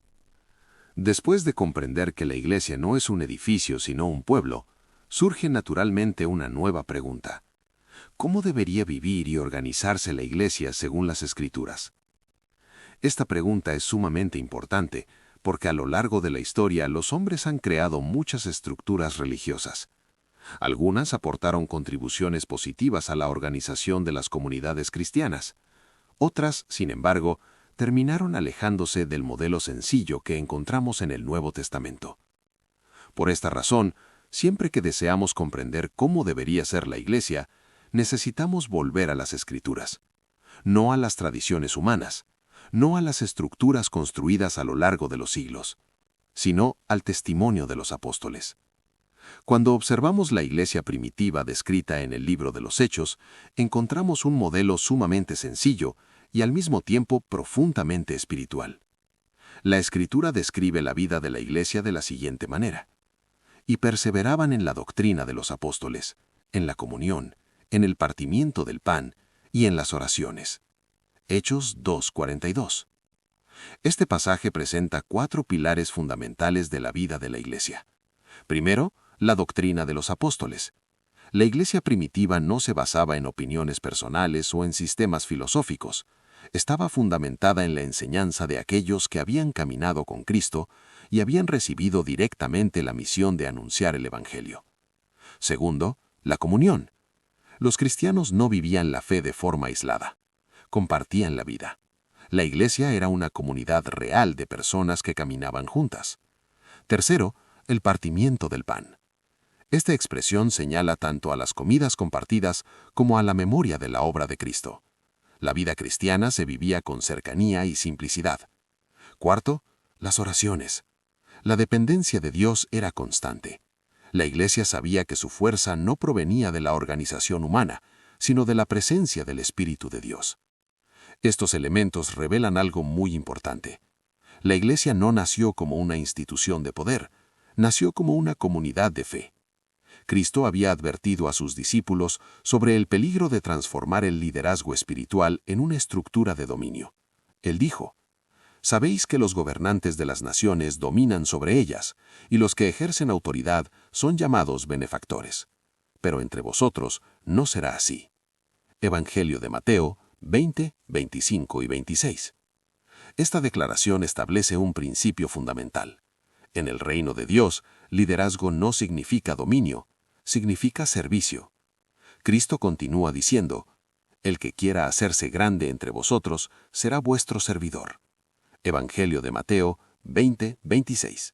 Después de comprender que la Iglesia no es un edificio sino un pueblo, surge naturalmente una nueva pregunta. ¿Cómo debería vivir y organizarse la Iglesia según las Escrituras? Esta pregunta es sumamente importante, porque a lo largo de la historia los hombres han creado muchas estructuras religiosas. Algunas aportaron contribuciones positivas a la organización de las comunidades cristianas. Otras, sin embargo, terminaron alejándose del modelo sencillo que encontramos en el Nuevo Testamento. Por esta razón, siempre que deseamos comprender cómo debería ser la Iglesia, necesitamos volver a las Escrituras, no a las tradiciones humanas, no a las estructuras construidas a lo largo de los siglos, sino al testimonio de los apóstoles. Cuando observamos la Iglesia primitiva descrita en el libro de los Hechos, encontramos un modelo sumamente sencillo y al mismo tiempo profundamente espiritual. La Escritura describe la vida de la Iglesia de la siguiente manera: y perseveraban en la doctrina de los apóstoles, en la comunión, en el partimiento del pan y en las oraciones. Hechos 2:42. Este pasaje presenta 4 pilares fundamentales de la vida de la Iglesia. Primero, la doctrina de los apóstoles. La Iglesia primitiva no se basaba en opiniones personales o en sistemas filosóficos. Estaba fundamentada en la enseñanza de aquellos que habían caminado con Cristo y habían recibido directamente la misión de anunciar el Evangelio. Segundo, la comunión. Los cristianos no vivían la fe de forma aislada. Compartían la vida. La Iglesia era una comunidad real de personas que caminaban juntas. Tercero, el partimiento del pan. Esta expresión señala tanto a las comidas compartidas como a la memoria de la obra de Cristo. La vida cristiana se vivía con cercanía y simplicidad. Cuarto, las oraciones. La dependencia de Dios era constante. La Iglesia sabía que su fuerza no provenía de la organización humana, sino de la presencia del Espíritu de Dios. Estos elementos revelan algo muy importante. La Iglesia no nació como una institución de poder, nació como una comunidad de fe. Cristo había advertido a sus discípulos sobre el peligro de transformar el liderazgo espiritual en una estructura de dominio. Él dijo: «Sabéis que los gobernantes de las naciones dominan sobre ellas, y los que ejercen autoridad son llamados benefactores. Pero entre vosotros no será así». Evangelio de Mateo 20, 25 y 26. Esta declaración establece un principio fundamental. En el reino de Dios, liderazgo no significa dominio, significa servicio. Cristo continúa diciendo: «El que quiera hacerse grande entre vosotros será vuestro servidor». Evangelio de Mateo 20, 26.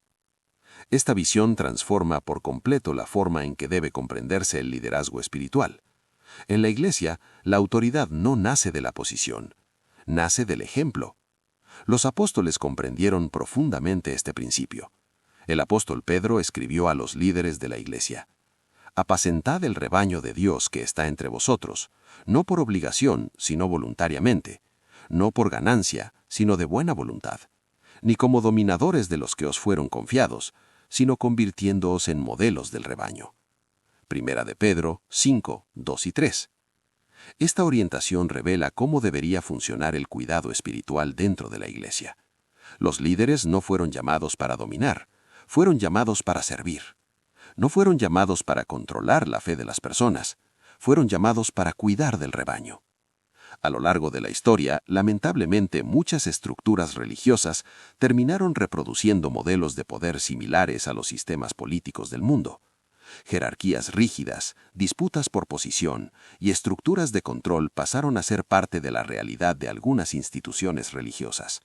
Esta visión transforma por completo la forma en que debe comprenderse el liderazgo espiritual. En la Iglesia, la autoridad no nace de la posición, nace del ejemplo. Los apóstoles comprendieron profundamente este principio. El apóstol Pedro escribió a los líderes de la Iglesia: «Apacentad el rebaño de Dios que está entre vosotros, no por obligación, sino voluntariamente, no por ganancia, sino de buena voluntad, ni como dominadores de los que os fueron confiados, sino convirtiéndoos en modelos del rebaño». Primera de Pedro 5, 2 y 3. Esta orientación revela cómo debería funcionar el cuidado espiritual dentro de la Iglesia. Los líderes no fueron llamados para dominar, fueron llamados para servir. No fueron llamados para controlar la fe de las personas, fueron llamados para cuidar del rebaño. A lo largo de la historia, lamentablemente, muchas estructuras religiosas terminaron reproduciendo modelos de poder similares a los sistemas políticos del mundo. Jerarquías rígidas, disputas por posición y estructuras de control pasaron a ser parte de la realidad de algunas instituciones religiosas.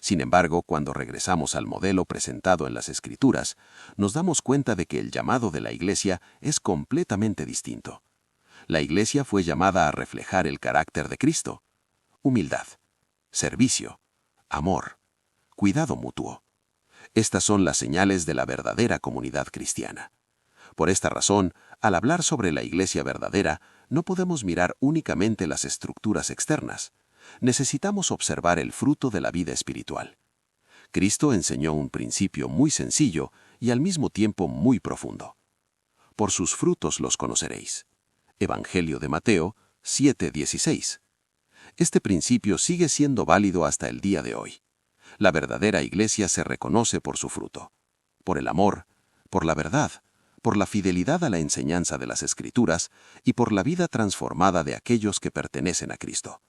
Sin embargo, cuando regresamos al modelo presentado en las Escrituras, nos damos cuenta de que el llamado de la Iglesia es completamente distinto. La Iglesia fue llamada a reflejar el carácter de Cristo: humildad, servicio, amor, cuidado mutuo. Estas son las señales de la verdadera comunidad cristiana. Por esta razón, al hablar sobre la Iglesia verdadera, no podemos mirar únicamente las estructuras externas. Necesitamos observar el fruto de la vida espiritual. Cristo enseñó un principio muy sencillo y al mismo tiempo muy profundo. Por sus frutos los conoceréis. Evangelio de Mateo 7:16. Este principio sigue siendo válido hasta el día de hoy. La verdadera Iglesia se reconoce por su fruto, por el amor, por la verdad, por la fidelidad a la enseñanza de las Escrituras y por la vida transformada de aquellos que pertenecen a Cristo.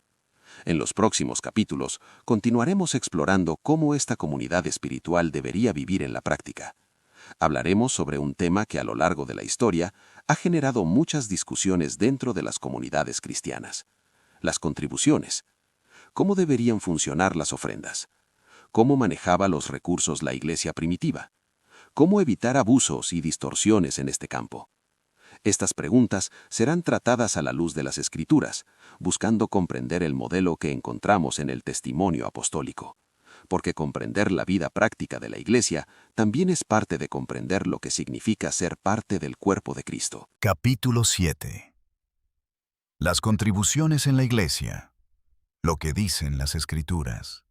En los próximos capítulos continuaremos explorando cómo esta comunidad espiritual debería vivir en la práctica. Hablaremos sobre un tema que a lo largo de la historia ha generado muchas discusiones dentro de las comunidades cristianas: las contribuciones. ¿Cómo deberían funcionar las ofrendas? ¿Cómo manejaba los recursos la Iglesia primitiva? ¿Cómo evitar abusos y distorsiones en este campo? Estas preguntas serán tratadas a la luz de las Escrituras, buscando comprender el modelo que encontramos en el testimonio apostólico. Porque comprender la vida práctica de la Iglesia también es parte de comprender lo que significa ser parte del cuerpo de Cristo. Capítulo 7. Las contribuciones en la Iglesia. Lo que dicen las Escrituras.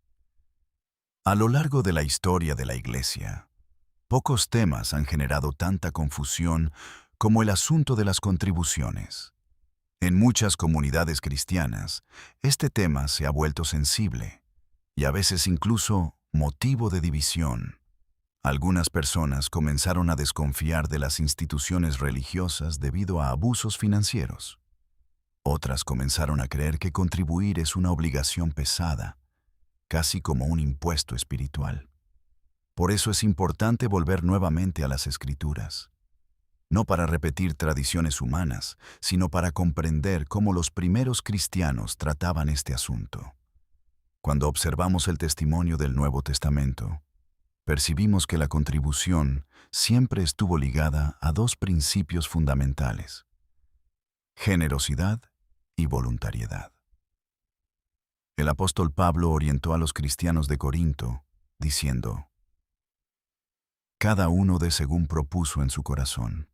A lo largo de la historia de la Iglesia, pocos temas han generado tanta confusión como el asunto de las contribuciones. En muchas comunidades cristianas, este tema se ha vuelto sensible y a veces incluso motivo de división. Algunas personas comenzaron a desconfiar de las instituciones religiosas debido a abusos financieros. Otras comenzaron a creer que contribuir es una obligación pesada, casi como un impuesto espiritual. Por eso es importante volver nuevamente a las Escrituras, no para repetir tradiciones humanas, sino para comprender cómo los primeros cristianos trataban este asunto. Cuando observamos el testimonio del Nuevo Testamento, percibimos que la contribución siempre estuvo ligada a dos principios fundamentales: generosidad y voluntariedad. El apóstol Pablo orientó a los cristianos de Corinto, diciendo: cada uno dé según propuso en su corazón,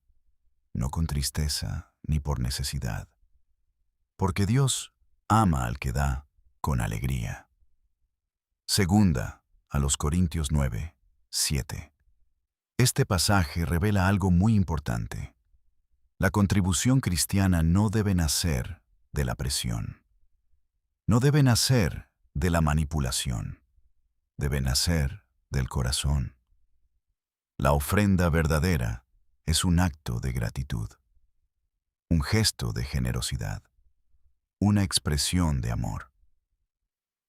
no con tristeza ni por necesidad, porque Dios ama al que da con alegría. Segunda a los Corintios 9:7. Este pasaje revela algo muy importante. La contribución cristiana no debe nacer de la presión. No debe nacer de la manipulación. Debe nacer del corazón. La ofrenda verdadera es un acto de gratitud, un gesto de generosidad, una expresión de amor.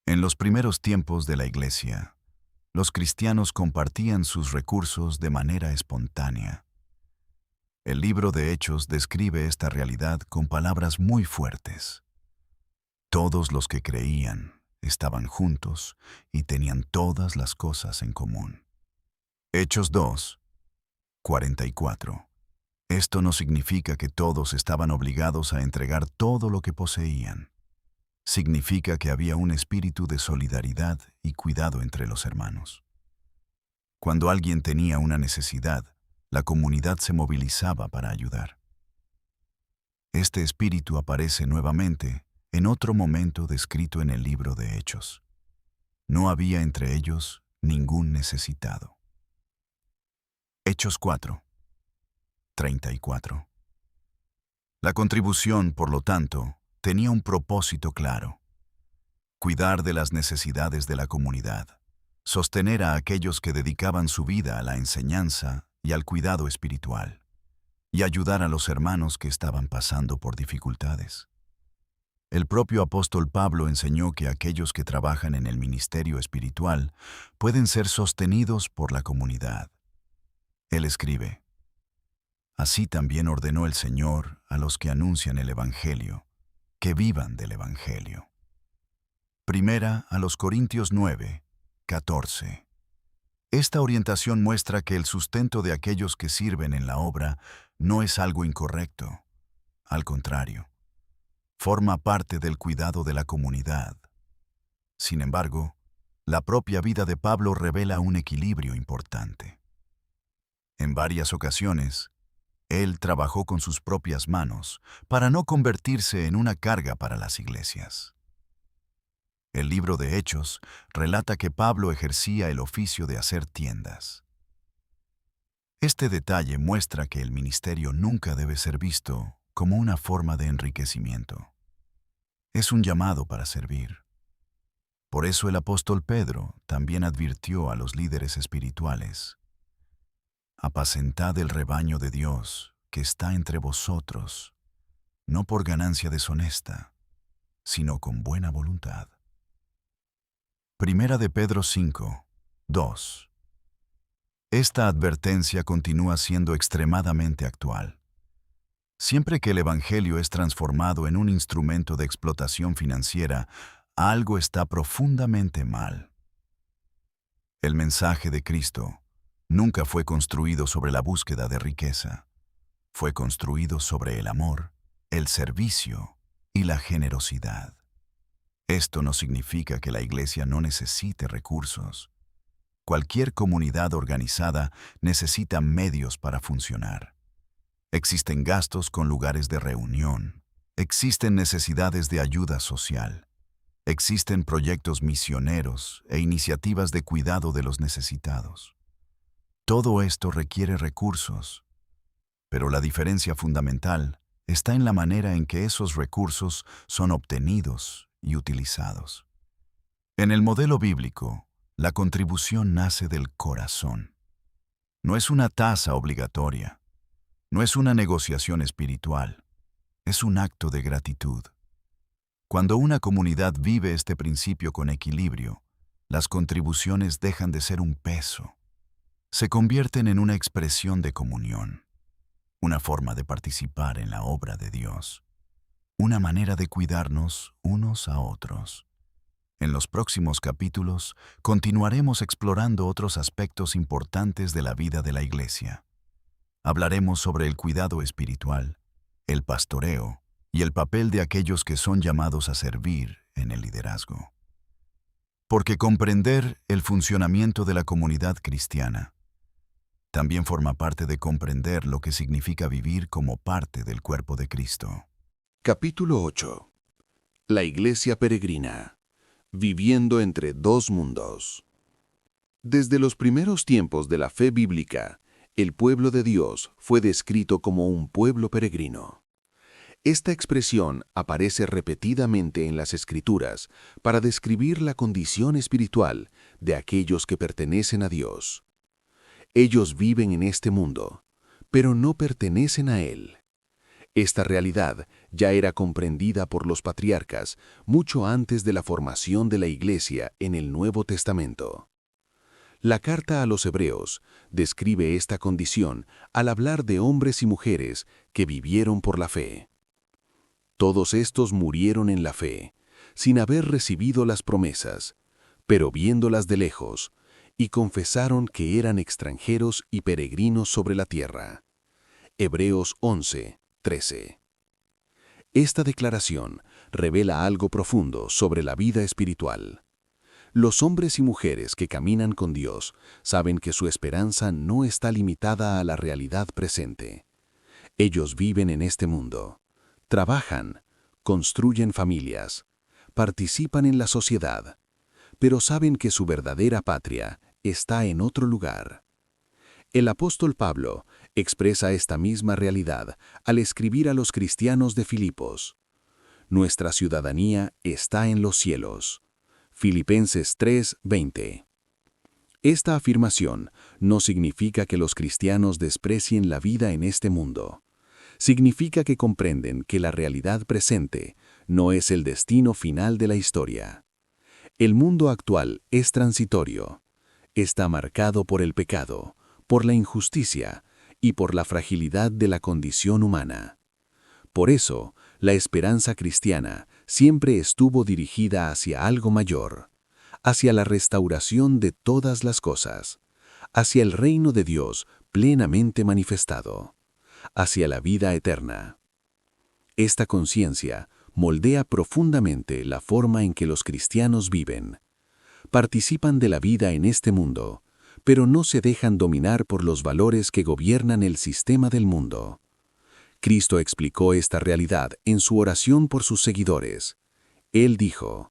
En los primeros tiempos de la Iglesia, los cristianos compartían sus recursos de manera espontánea. El libro de Hechos describe esta realidad con palabras muy fuertes. Todos los que creían estaban juntos y tenían todas las cosas en común. Hechos 2:44. Esto no significa que todos estaban obligados a entregar todo lo que poseían. Significa que había un espíritu de solidaridad y cuidado entre los hermanos. Cuando alguien tenía una necesidad, la comunidad se movilizaba para ayudar. Este espíritu aparece nuevamente en otro momento descrito en el libro de Hechos. No había entre ellos ningún necesitado. Hechos 4:34. La contribución, por lo tanto, tenía un propósito claro: cuidar de las necesidades de la comunidad, sostener a aquellos que dedicaban su vida a la enseñanza y al cuidado espiritual, y ayudar a los hermanos que estaban pasando por dificultades. El propio apóstol Pablo enseñó que aquellos que trabajan en el ministerio espiritual pueden ser sostenidos por la comunidad. Él escribe: Así también ordenó el Señor a los que anuncian el Evangelio, que vivan del Evangelio. Primera a los Corintios 9, 14. Esta orientación muestra que el sustento de aquellos que sirven en la obra no es algo incorrecto. Al contrario, forma parte del cuidado de la comunidad. Sin embargo, la propia vida de Pablo revela un equilibrio importante. En varias ocasiones, él trabajó con sus propias manos para no convertirse en una carga para las iglesias. El libro de Hechos relata que Pablo ejercía el oficio de hacer tiendas. Este detalle muestra que el ministerio nunca debe ser visto como una forma de enriquecimiento. Es un llamado para servir. Por eso el apóstol Pedro también advirtió a los líderes espirituales: apacentad el rebaño de Dios que está entre vosotros, no por ganancia deshonesta, sino con buena voluntad. Primera de Pedro 5, 2. Esta advertencia continúa siendo extremadamente actual. Siempre que el Evangelio es transformado en un instrumento de explotación financiera, algo está profundamente mal. El mensaje de Cristo nunca fue construido sobre la búsqueda de riqueza. Fue construido sobre el amor, el servicio y la generosidad. Esto no significa que la iglesia no necesite recursos. Cualquier comunidad organizada necesita medios para funcionar. Existen gastos con lugares de reunión. Existen necesidades de ayuda social. Existen proyectos misioneros e iniciativas de cuidado de los necesitados. Todo esto requiere recursos, pero la diferencia fundamental está en la manera en que esos recursos son obtenidos y utilizados. En el modelo bíblico, la contribución nace del corazón. No es una tasa obligatoria, no es una negociación espiritual, es un acto de gratitud. Cuando una comunidad vive este principio con equilibrio, las contribuciones dejan de ser un peso. Se convierten en una expresión de comunión, una forma de participar en la obra de Dios, una manera de cuidarnos unos a otros. En los próximos capítulos continuaremos explorando otros aspectos importantes de la vida de la iglesia. Hablaremos sobre el cuidado espiritual, el pastoreo y el papel de aquellos que son llamados a servir en el liderazgo. Porque comprender el funcionamiento de la comunidad cristiana también forma parte de comprender lo que significa vivir como parte del cuerpo de Cristo. Capítulo 8. La Iglesia Peregrina. Viviendo entre dos mundos. Desde los primeros tiempos de la fe bíblica, el pueblo de Dios fue descrito como un pueblo peregrino. Esta expresión aparece repetidamente en las Escrituras para describir la condición espiritual de aquellos que pertenecen a Dios. Ellos viven en este mundo, pero no pertenecen a Él. Esta realidad ya era comprendida por los patriarcas mucho antes de la formación de la Iglesia en el Nuevo Testamento. La carta a los Hebreos describe esta condición al hablar de hombres y mujeres que vivieron por la fe. Todos estos murieron en la fe, sin haber recibido las promesas, pero viéndolas de lejos, y confesaron que eran extranjeros y peregrinos sobre la tierra. Hebreos 11, 13. Esta declaración revela algo profundo sobre la vida espiritual. Los hombres y mujeres que caminan con Dios saben que su esperanza no está limitada a la realidad presente. Ellos viven en este mundo, trabajan, construyen familias, participan en la sociedad, pero saben que su verdadera patria está en otro lugar. El apóstol Pablo expresa esta misma realidad al escribir a los cristianos de Filipos. Nuestra ciudadanía está en los cielos. Filipenses 3:20. Esta afirmación no significa que los cristianos desprecien la vida en este mundo. Significa que comprenden que la realidad presente no es el destino final de la historia. El mundo actual es transitorio. Está marcado por el pecado, por la injusticia y por la fragilidad de la condición humana. Por eso, la esperanza cristiana siempre estuvo dirigida hacia algo mayor, hacia la restauración de todas las cosas, hacia el reino de Dios plenamente manifestado, hacia la vida eterna. Esta conciencia moldea profundamente la forma en que los cristianos viven. Participan de la vida en este mundo, pero no se dejan dominar por los valores que gobiernan el sistema del mundo. Cristo explicó esta realidad en su oración por sus seguidores. Él dijo: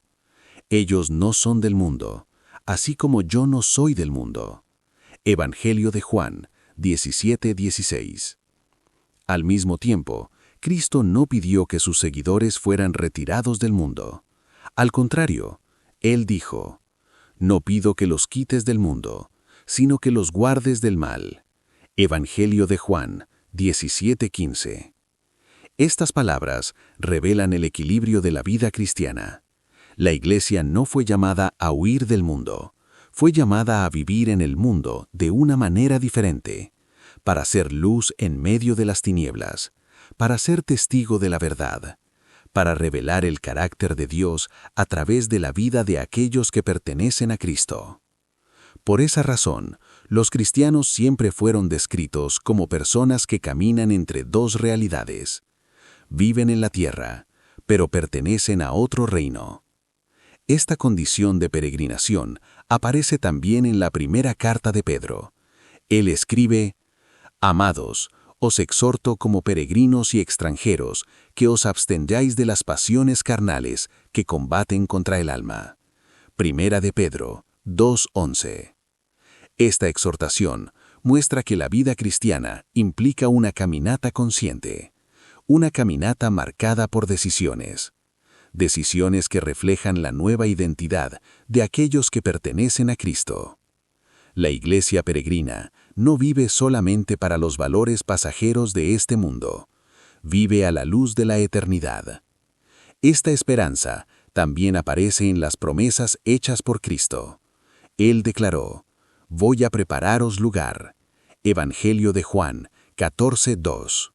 «Ellos no son del mundo, así como yo no soy del mundo». Evangelio de Juan 17:16. Al mismo tiempo, Cristo no pidió que sus seguidores fueran retirados del mundo. Al contrario, Él dijo: «No pido que los quites del mundo, sino que los guardes del mal». Evangelio de Juan 17:15. Estas palabras revelan el equilibrio de la vida cristiana. La Iglesia no fue llamada a huir del mundo, fue llamada a vivir en el mundo de una manera diferente, para ser luz en medio de las tinieblas, para ser testigo de la verdad, para revelar el carácter de Dios a través de la vida de aquellos que pertenecen a Cristo. Por esa razón, los cristianos siempre fueron descritos como personas que caminan entre dos realidades. Viven en la tierra, pero pertenecen a otro reino. Esta condición de peregrinación aparece también en la primera carta de Pedro. Él escribe: «Amados, os exhorto como peregrinos y extranjeros que os abstengáis de las pasiones carnales que combaten contra el alma». Primera de Pedro 2:11. Esta exhortación muestra que la vida cristiana implica una caminata consciente, una caminata marcada por decisiones que reflejan la nueva identidad de aquellos que pertenecen a Cristo. La Iglesia peregrina no vive solamente para los valores pasajeros de este mundo, vive a la luz de la eternidad. Esta esperanza también aparece en las promesas hechas por Cristo. Él declaró: «Voy a prepararos lugar». Evangelio de Juan 14:2.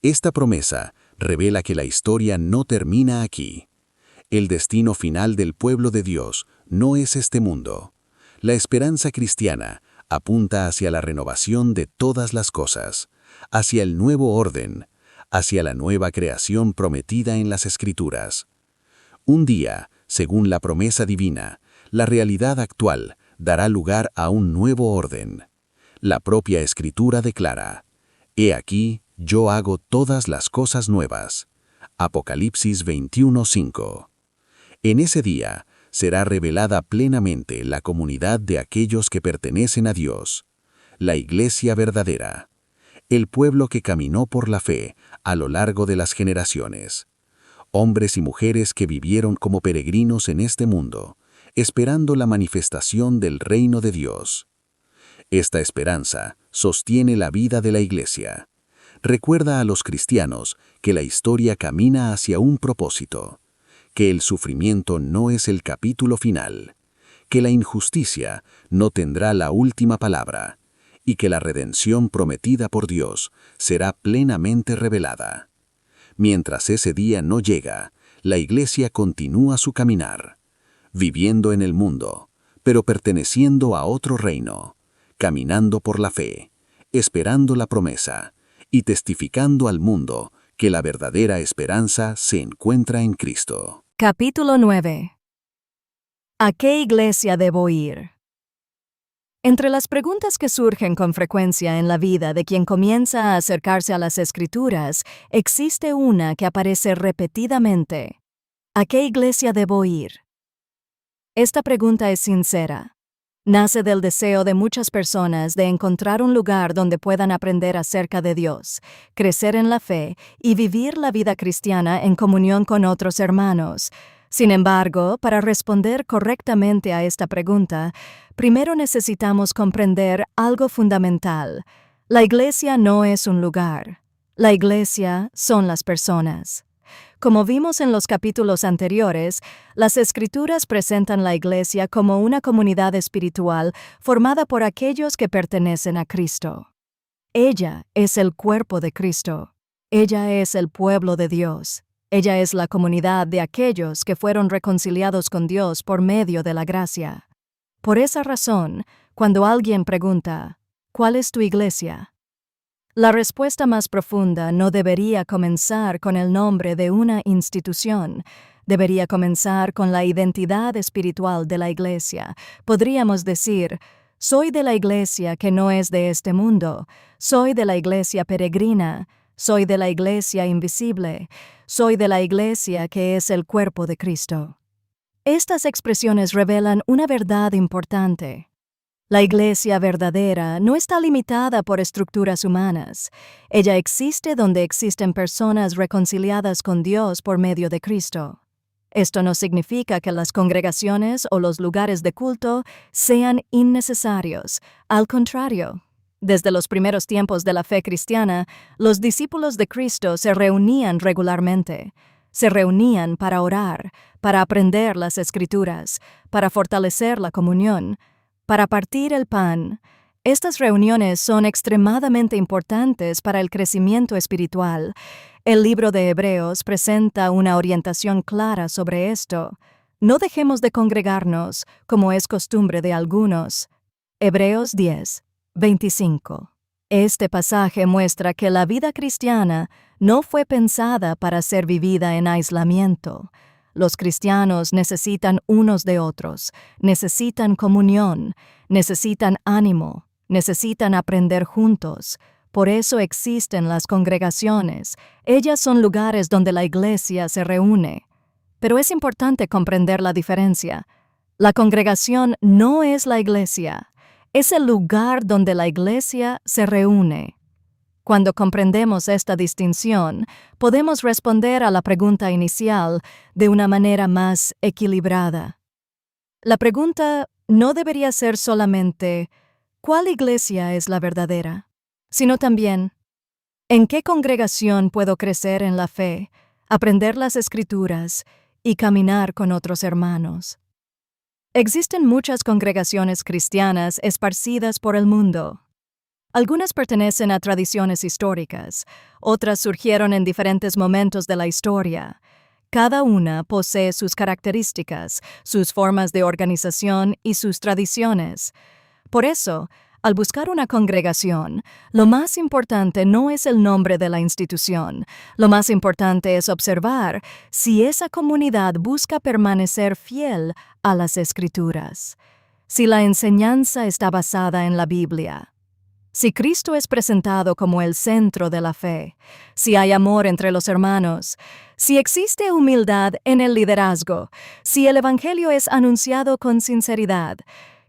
Esta promesa revela que la historia no termina aquí. El destino final del pueblo de Dios no es este mundo. La esperanza cristiana apunta hacia la renovación de todas las cosas, hacia el nuevo orden, hacia la nueva creación prometida en las Escrituras. Un día, según la promesa divina, la realidad actual dará lugar a un nuevo orden. La propia Escritura declara: «He aquí, yo hago todas las cosas nuevas». Apocalipsis 21:5. En ese día será revelada plenamente la comunidad de aquellos que pertenecen a Dios, la Iglesia verdadera, el pueblo que caminó por la fe a lo largo de las generaciones, hombres y mujeres que vivieron como peregrinos en este mundo, esperando la manifestación del reino de Dios. Esta esperanza sostiene la vida de la Iglesia. Recuerda a los cristianos que la historia camina hacia un propósito, que el sufrimiento no es el capítulo final, que la injusticia no tendrá la última palabra y que la redención prometida por Dios será plenamente revelada. Mientras ese día no llega, la Iglesia continúa su caminar, viviendo en el mundo, pero perteneciendo a otro reino, caminando por la fe, esperando la promesa y testificando al mundo que la verdadera esperanza se encuentra en Cristo. Capítulo 9. ¿A qué iglesia debo ir? Entre las preguntas que surgen con frecuencia en la vida de quien comienza a acercarse a las Escrituras, existe una que aparece repetidamente. ¿A qué iglesia debo ir? Esta pregunta es sincera. Nace del deseo de muchas personas de encontrar un lugar donde puedan aprender acerca de Dios, crecer en la fe y vivir la vida cristiana en comunión con otros hermanos. Sin embargo, para responder correctamente a esta pregunta, primero necesitamos comprender algo fundamental. La iglesia no es un lugar. La iglesia son las personas. Como vimos en los capítulos anteriores, las Escrituras presentan la Iglesia como una comunidad espiritual formada por aquellos que pertenecen a Cristo. Ella es el cuerpo de Cristo. Ella es el pueblo de Dios. Ella es la comunidad de aquellos que fueron reconciliados con Dios por medio de la gracia. Por esa razón, cuando alguien pregunta, ¿cuál es tu iglesia?, la respuesta más profunda no debería comenzar con el nombre de una institución, debería comenzar con la identidad espiritual de la iglesia. Podríamos decir, soy de la iglesia que no es de este mundo, soy de la iglesia peregrina, soy de la iglesia invisible, soy de la iglesia que es el cuerpo de Cristo. Estas expresiones revelan una verdad importante. La iglesia verdadera no está limitada por estructuras humanas. Ella existe donde existen personas reconciliadas con Dios por medio de Cristo. Esto no significa que las congregaciones o los lugares de culto sean innecesarios. Al contrario, desde los primeros tiempos de la fe cristiana, los discípulos de Cristo se reunían regularmente. Se reunían para orar, para aprender las Escrituras, para fortalecer la comunión, para partir el pan. Estas reuniones son extremadamente importantes para el crecimiento espiritual. El libro de Hebreos presenta una orientación clara sobre esto. No dejemos de congregarnos, como es costumbre de algunos. Hebreos 10, 25. Este pasaje muestra que la vida cristiana no fue pensada para ser vivida en aislamiento. Los cristianos necesitan unos de otros, necesitan comunión, necesitan ánimo, necesitan aprender juntos. Por eso existen las congregaciones. Ellas son lugares donde la iglesia se reúne. Pero es importante comprender la diferencia. La congregación no es la iglesia, es el lugar donde la iglesia se reúne. Cuando comprendemos esta distinción, podemos responder a la pregunta inicial de una manera más equilibrada. La pregunta no debería ser solamente ¿cuál iglesia es la verdadera?, sino también ¿en qué congregación puedo crecer en la fe, aprender las Escrituras y caminar con otros hermanos? Existen muchas congregaciones cristianas esparcidas por el mundo. Algunas pertenecen a tradiciones históricas, otras surgieron en diferentes momentos de la historia. Cada una posee sus características, sus formas de organización y sus tradiciones. Por eso, al buscar una congregación, lo más importante no es el nombre de la institución, lo más importante es observar si esa comunidad busca permanecer fiel a las Escrituras, si la enseñanza está basada en la Biblia. Si Cristo es presentado como el centro de la fe, si hay amor entre los hermanos, si existe humildad en el liderazgo, si el Evangelio es anunciado con sinceridad,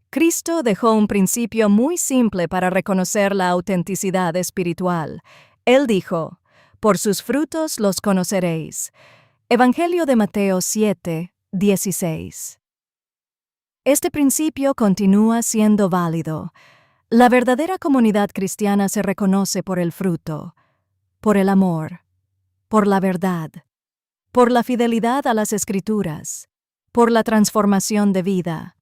Cristo dejó un principio muy simple para reconocer la autenticidad espiritual. Él dijo, «Por sus frutos los conoceréis». Evangelio de Mateo 7, 16. Este principio continúa siendo válido. La verdadera comunidad cristiana se reconoce por el fruto, por el amor, por la verdad, por la fidelidad a las Escrituras, por la transformación de vida.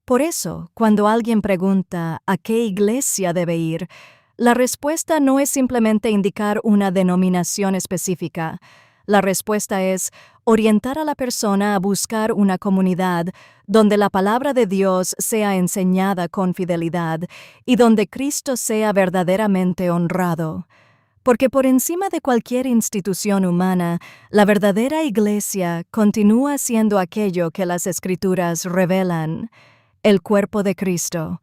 Por eso, cuando alguien pregunta a qué iglesia debe ir, la respuesta no es simplemente indicar una denominación específica. La respuesta es orientar a la persona a buscar una comunidad donde la palabra de Dios sea enseñada con fidelidad y donde Cristo sea verdaderamente honrado. Porque por encima de cualquier institución humana, la verdadera iglesia continúa siendo aquello que las Escrituras revelan, el cuerpo de Cristo,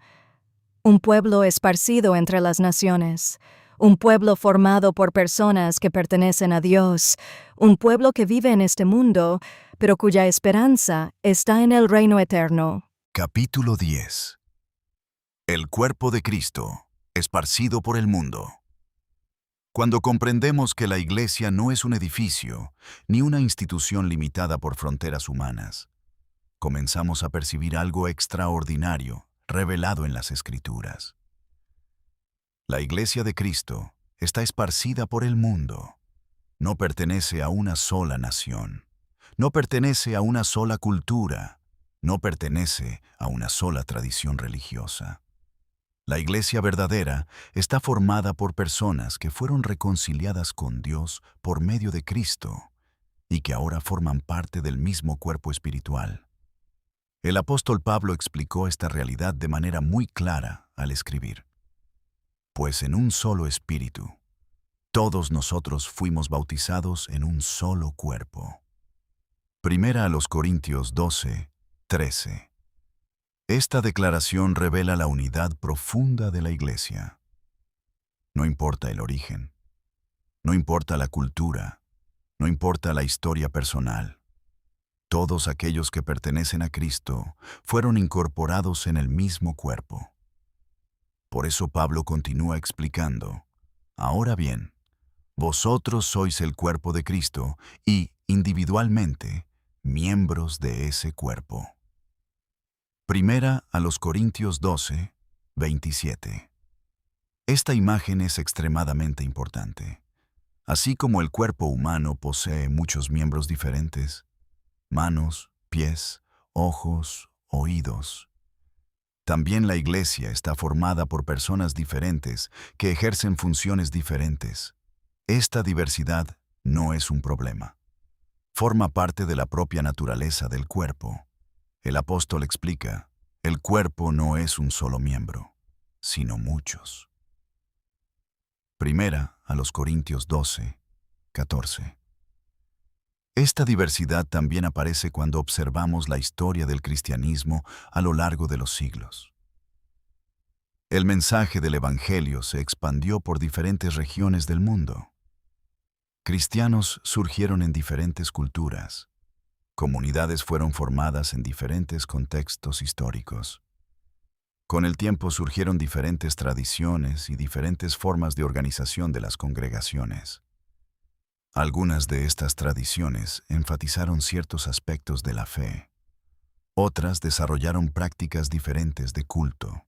un pueblo esparcido entre las naciones, un pueblo formado por personas que pertenecen a Dios, un pueblo que vive en este mundo, pero cuya esperanza está en el reino eterno. Capítulo 10. El cuerpo de Cristo, esparcido por el mundo. Cuando comprendemos que la iglesia no es un edificio, ni una institución limitada por fronteras humanas, comenzamos a percibir algo extraordinario revelado en las Escrituras. La Iglesia de Cristo está esparcida por el mundo. No pertenece a una sola nación. No pertenece a una sola cultura. No pertenece a una sola tradición religiosa. La iglesia verdadera está formada por personas que fueron reconciliadas con Dios por medio de Cristo y que ahora forman parte del mismo cuerpo espiritual. El apóstol Pablo explicó esta realidad de manera muy clara al escribir: Pues en un solo espíritu, todos nosotros fuimos bautizados en un solo cuerpo. Primera a los Corintios 12, 13. Esta declaración revela la unidad profunda de la iglesia. No importa el origen, no importa la cultura, no importa la historia personal. Todos aquellos que pertenecen a Cristo fueron incorporados en el mismo cuerpo. Por eso Pablo continúa explicando: Ahora bien, vosotros sois el cuerpo de Cristo y, individualmente, miembros de ese cuerpo. Primera a los Corintios 12, 27. Esta imagen es extremadamente importante. Así como el cuerpo humano posee muchos miembros diferentes, manos, pies, ojos, oídos, también la iglesia está formada por personas diferentes que ejercen funciones diferentes. Esta diversidad no es un problema. Forma parte de la propia naturaleza del cuerpo. El apóstol explica: el cuerpo no es un solo miembro, sino muchos. Primera a los Corintios 12, 14. Esta diversidad también aparece cuando observamos la historia del cristianismo a lo largo de los siglos. El mensaje del Evangelio se expandió por diferentes regiones del mundo. Cristianos surgieron en diferentes culturas. Comunidades fueron formadas en diferentes contextos históricos. Con el tiempo surgieron diferentes tradiciones y diferentes formas de organización de las congregaciones. Algunas de estas tradiciones enfatizaron ciertos aspectos de la fe. Otras desarrollaron prácticas diferentes de culto.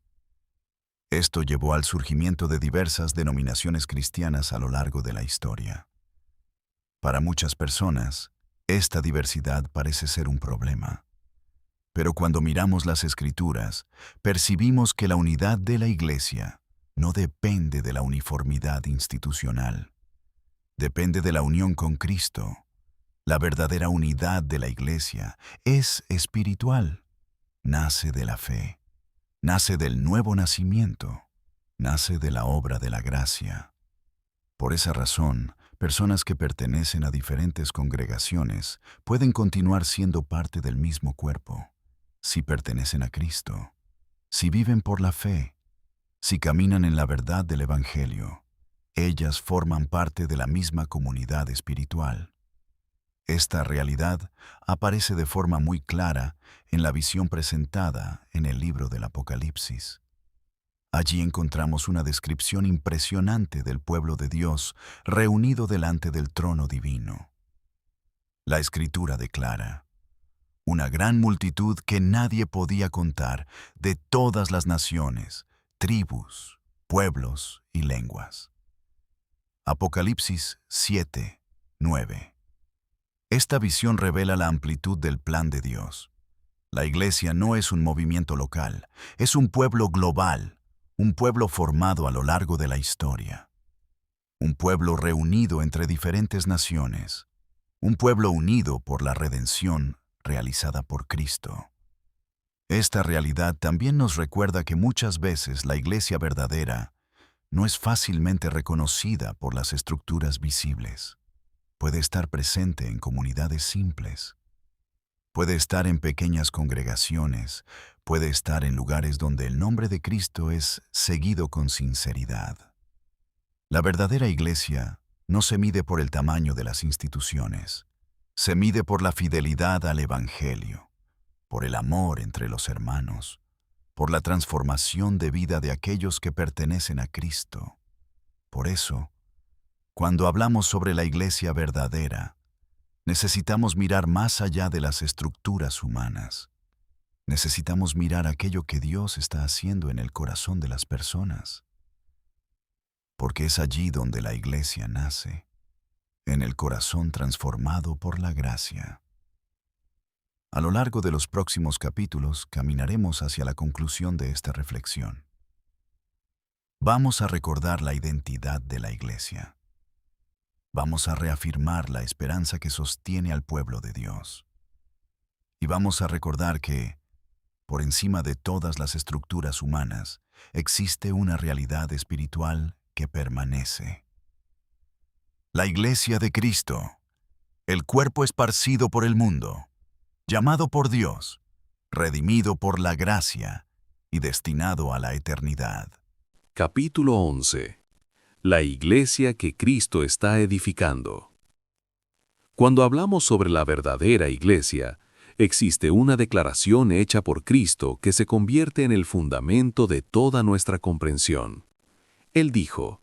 Esto llevó al surgimiento de diversas denominaciones cristianas a lo largo de la historia. Para muchas personas, esta diversidad parece ser un problema. Pero cuando miramos las Escrituras, percibimos que la unidad de la Iglesia no depende de la uniformidad institucional. Depende de la unión con Cristo. La verdadera unidad de la Iglesia es espiritual. Nace de la fe. Nace del nuevo nacimiento. Nace de la obra de la gracia. Por esa razón, personas que pertenecen a diferentes congregaciones pueden continuar siendo parte del mismo cuerpo, si pertenecen a Cristo, si viven por la fe, si caminan en la verdad del Evangelio. Ellas forman parte de la misma comunidad espiritual. Esta realidad aparece de forma muy clara en la visión presentada en el libro del Apocalipsis. Allí encontramos una descripción impresionante del pueblo de Dios reunido delante del trono divino. La Escritura declara: una gran multitud que nadie podía contar, de todas las naciones, tribus, pueblos y lenguas. Apocalipsis 7, 9. Esta visión revela la amplitud del plan de Dios. La iglesia no es un movimiento local, es un pueblo global, un pueblo formado a lo largo de la historia. Un pueblo reunido entre diferentes naciones, un pueblo unido por la redención realizada por Cristo. Esta realidad también nos recuerda que muchas veces la iglesia verdadera no es fácilmente reconocida por las estructuras visibles. Puede estar presente en comunidades simples. Puede estar en pequeñas congregaciones. Puede estar en lugares donde el nombre de Cristo es seguido con sinceridad. La verdadera iglesia no se mide por el tamaño de las instituciones. Se mide por la fidelidad al Evangelio, por el amor entre los hermanos, por la transformación de vida de aquellos que pertenecen a Cristo. Por eso, cuando hablamos sobre la iglesia verdadera, necesitamos mirar más allá de las estructuras humanas. Necesitamos mirar aquello que Dios está haciendo en el corazón de las personas. Porque es allí donde la iglesia nace, en el corazón transformado por la gracia. A lo largo de los próximos capítulos caminaremos hacia la conclusión de esta reflexión. Vamos a recordar la identidad de la Iglesia. Vamos a reafirmar la esperanza que sostiene al pueblo de Dios. Y vamos a recordar que, por encima de todas las estructuras humanas, existe una realidad espiritual que permanece. La Iglesia de Cristo, el cuerpo esparcido por el mundo, llamado por Dios, redimido por la gracia y destinado a la eternidad. Capítulo 11. La iglesia que Cristo está edificando. Cuando hablamos sobre la verdadera iglesia, existe una declaración hecha por Cristo que se convierte en el fundamento de toda nuestra comprensión. Él dijo: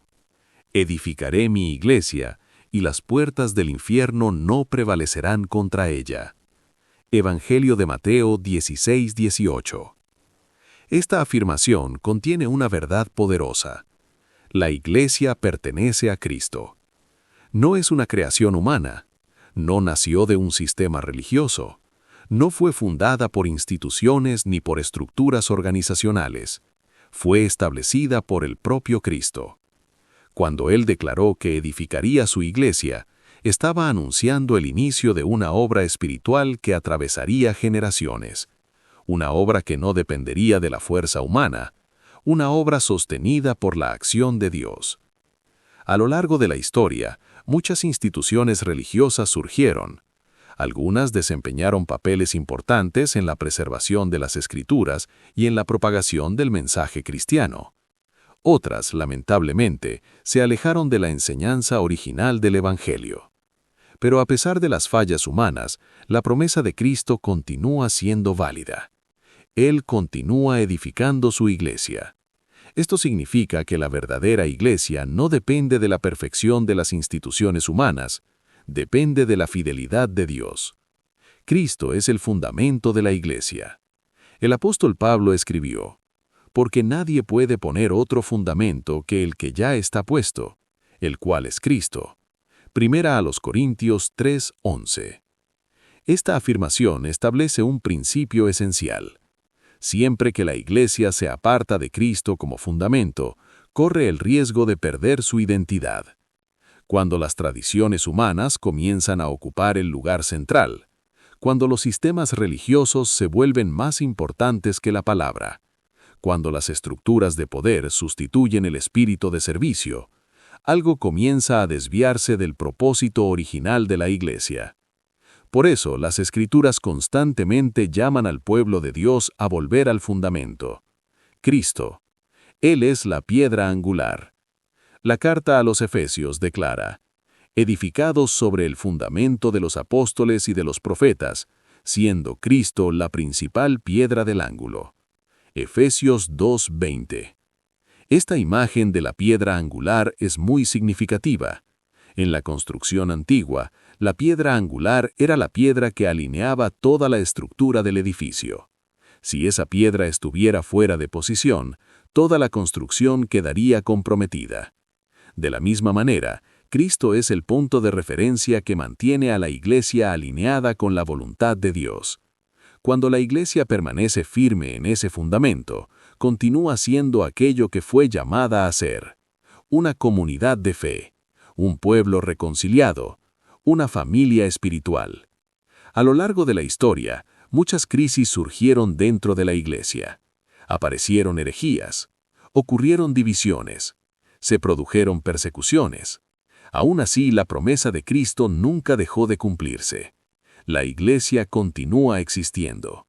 «Edificaré mi iglesia, y las puertas del infierno no prevalecerán contra ella». Evangelio de Mateo 16:18. Esta afirmación contiene una verdad poderosa. La iglesia pertenece a Cristo. No es una creación humana. No nació de un sistema religioso. No fue fundada por instituciones ni por estructuras organizacionales. Fue establecida por el propio Cristo. Cuando Él declaró que edificaría su iglesia, estaba anunciando el inicio de una obra espiritual que atravesaría generaciones. Una obra que no dependería de la fuerza humana, una obra sostenida por la acción de Dios. A lo largo de la historia, muchas instituciones religiosas surgieron. Algunas desempeñaron papeles importantes en la preservación de las Escrituras y en la propagación del mensaje cristiano. Otras, lamentablemente, se alejaron de la enseñanza original del Evangelio. Pero a pesar de las fallas humanas, la promesa de Cristo continúa siendo válida. Él continúa edificando su iglesia. Esto significa que la verdadera iglesia no depende de la perfección de las instituciones humanas, depende de la fidelidad de Dios. Cristo es el fundamento de la iglesia. El apóstol Pablo escribió: «Porque nadie puede poner otro fundamento que el que ya está puesto, el cual es Cristo». Primera a los Corintios 3:11. Esta afirmación establece un principio esencial. Siempre que la iglesia se aparta de Cristo como fundamento, corre el riesgo de perder su identidad. Cuando las tradiciones humanas comienzan a ocupar el lugar central, cuando los sistemas religiosos se vuelven más importantes que la palabra, cuando las estructuras de poder sustituyen el espíritu de servicio, algo comienza a desviarse del propósito original de la iglesia. Por eso, las Escrituras constantemente llaman al pueblo de Dios a volver al fundamento. Cristo. Él es la piedra angular. La carta a los Efesios declara: «Edificados sobre el fundamento de los apóstoles y de los profetas, siendo Cristo la principal piedra del ángulo». Efesios 2:20. Esta imagen de la piedra angular es muy significativa. En la construcción antigua, la piedra angular era la piedra que alineaba toda la estructura del edificio. Si esa piedra estuviera fuera de posición, toda la construcción quedaría comprometida. De la misma manera, Cristo es el punto de referencia que mantiene a la iglesia alineada con la voluntad de Dios. Cuando la iglesia permanece firme en ese fundamento, continúa siendo aquello que fue llamada a ser: una comunidad de fe, un pueblo reconciliado, una familia espiritual. A lo largo de la historia, muchas crisis surgieron dentro de la iglesia. Aparecieron herejías, ocurrieron divisiones, se produjeron persecuciones. Aún así, la promesa de Cristo nunca dejó de cumplirse. La iglesia continúa existiendo,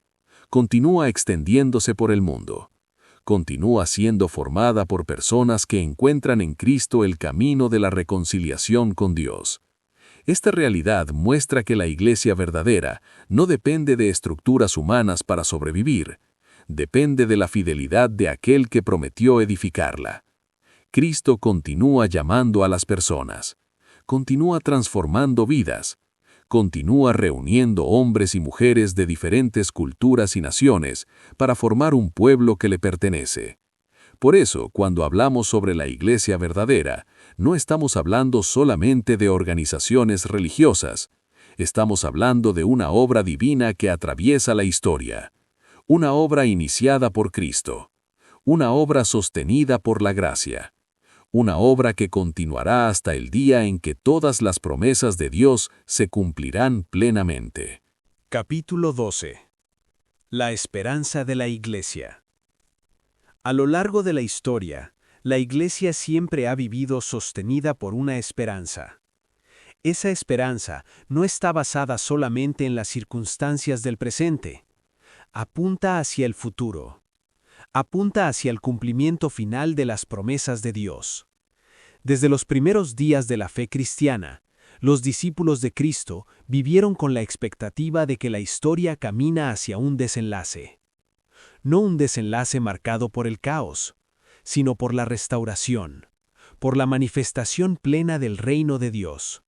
continúa extendiéndose por el mundo, continúa siendo formada por personas que encuentran en Cristo el camino de la reconciliación con Dios. Esta realidad muestra que la iglesia verdadera no depende de estructuras humanas para sobrevivir, depende de la fidelidad de aquel que prometió edificarla. Cristo continúa llamando a las personas, continúa transformando vidas, continúa reuniendo hombres y mujeres de diferentes culturas y naciones para formar un pueblo que le pertenece. Por eso, cuando hablamos sobre la iglesia verdadera, no estamos hablando solamente de organizaciones religiosas, estamos hablando de una obra divina que atraviesa la historia, una obra iniciada por Cristo, una obra sostenida por la gracia, una obra que continuará hasta el día en que todas las promesas de Dios se cumplirán plenamente. Capítulo 12. La esperanza de la Iglesia. A lo largo de la historia, la Iglesia siempre ha vivido sostenida por una esperanza. Esa esperanza no está basada solamente en las circunstancias del presente. Apunta hacia el futuro. Apunta hacia el cumplimiento final de las promesas de Dios. Desde los primeros días de la fe cristiana, los discípulos de Cristo vivieron con la expectativa de que la historia camina hacia un desenlace. No un desenlace marcado por el caos, sino por la restauración, por la manifestación plena del reino de Dios,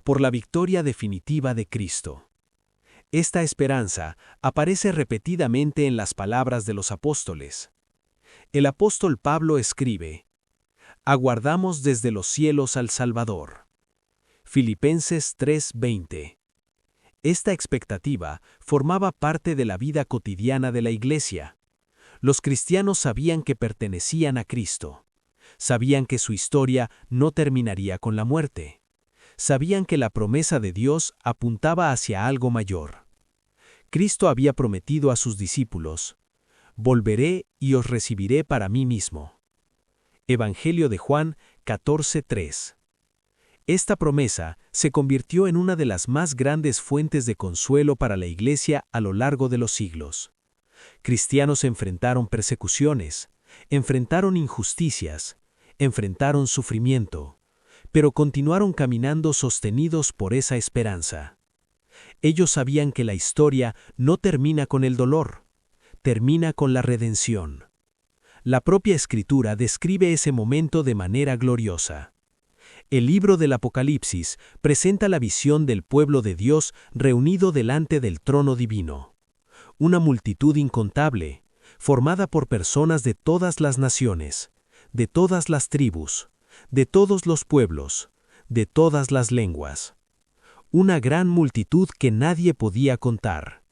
por la victoria definitiva de Cristo. Esta esperanza aparece repetidamente en las palabras de los apóstoles. El apóstol Pablo escribe: «Aguardamos desde los cielos al Salvador». Filipenses 3:20. Esta expectativa formaba parte de la vida cotidiana de la Iglesia. Los cristianos sabían que pertenecían a Cristo. Sabían que su historia no terminaría con la muerte. Sabían que la promesa de Dios apuntaba hacia algo mayor. Cristo había prometido a sus discípulos: «Volveré y os recibiré para mí mismo». Evangelio de Juan 14:3. Esta promesa se convirtió en una de las más grandes fuentes de consuelo para la Iglesia a lo largo de los siglos. Cristianos enfrentaron persecuciones, enfrentaron injusticias, enfrentaron sufrimiento, pero continuaron caminando sostenidos por esa esperanza. Ellos sabían que la historia no termina con el dolor, termina con la redención. La propia Escritura describe ese momento de manera gloriosa. El libro del Apocalipsis presenta la visión del pueblo de Dios reunido delante del trono divino. Una multitud incontable, formada por personas de todas las naciones, de todas las tribus, de todos los pueblos, de todas las lenguas. Una gran multitud que nadie podía contar.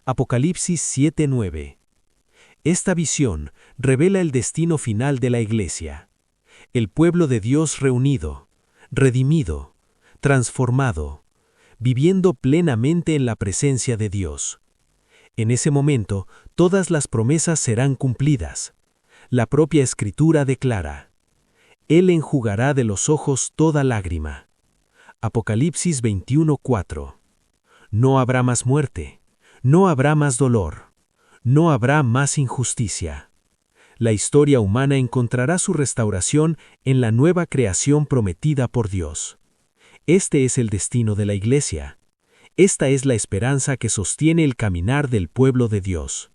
Apocalipsis 7:9. Esta visión revela el destino final de la Iglesia. El pueblo de Dios reunido, redimido, transformado, viviendo plenamente en la presencia de Dios. En ese momento, todas las promesas serán cumplidas. La propia Escritura declara: «Él enjugará de los ojos toda lágrima». Apocalipsis 21:4. No habrá más muerte, no habrá más dolor, no habrá más injusticia. La historia humana encontrará su restauración en la nueva creación prometida por Dios. Este es el destino de la Iglesia. Esta es la esperanza que sostiene el caminar del pueblo de Dios.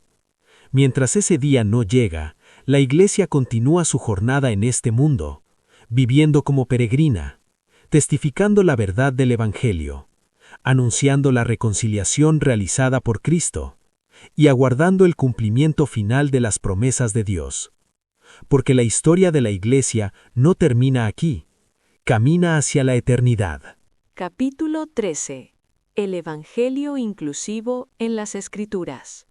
Mientras ese día no llega, la Iglesia continúa su jornada en este mundo, viviendo como peregrina, testificando la verdad del Evangelio, anunciando la reconciliación realizada por Cristo y aguardando el cumplimiento final de las promesas de Dios. Porque la historia de la Iglesia no termina aquí, camina hacia la eternidad. Capítulo 13. El Evangelio inclusivo en las Escrituras.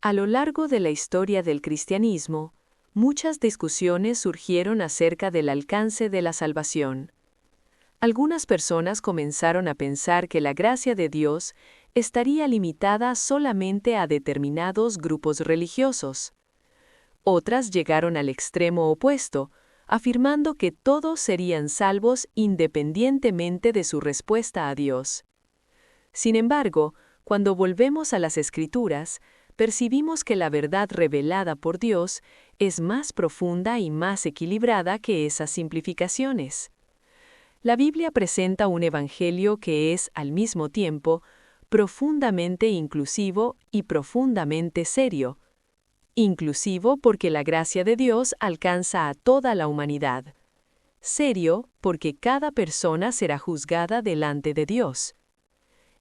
A lo largo de la historia del cristianismo, muchas discusiones surgieron acerca del alcance de la salvación. Algunas personas comenzaron a pensar que la gracia de Dios estaría limitada solamente a determinados grupos religiosos. Otras llegaron al extremo opuesto, afirmando que todos serían salvos independientemente de su respuesta a Dios. Sin embargo, cuando volvemos a las Escrituras, percibimos que la verdad revelada por Dios es más profunda y más equilibrada que esas simplificaciones. La Biblia presenta un evangelio que es, al mismo tiempo, profundamente inclusivo y profundamente serio. Inclusivo porque la gracia de Dios alcanza a toda la humanidad. Serio porque cada persona será juzgada delante de Dios.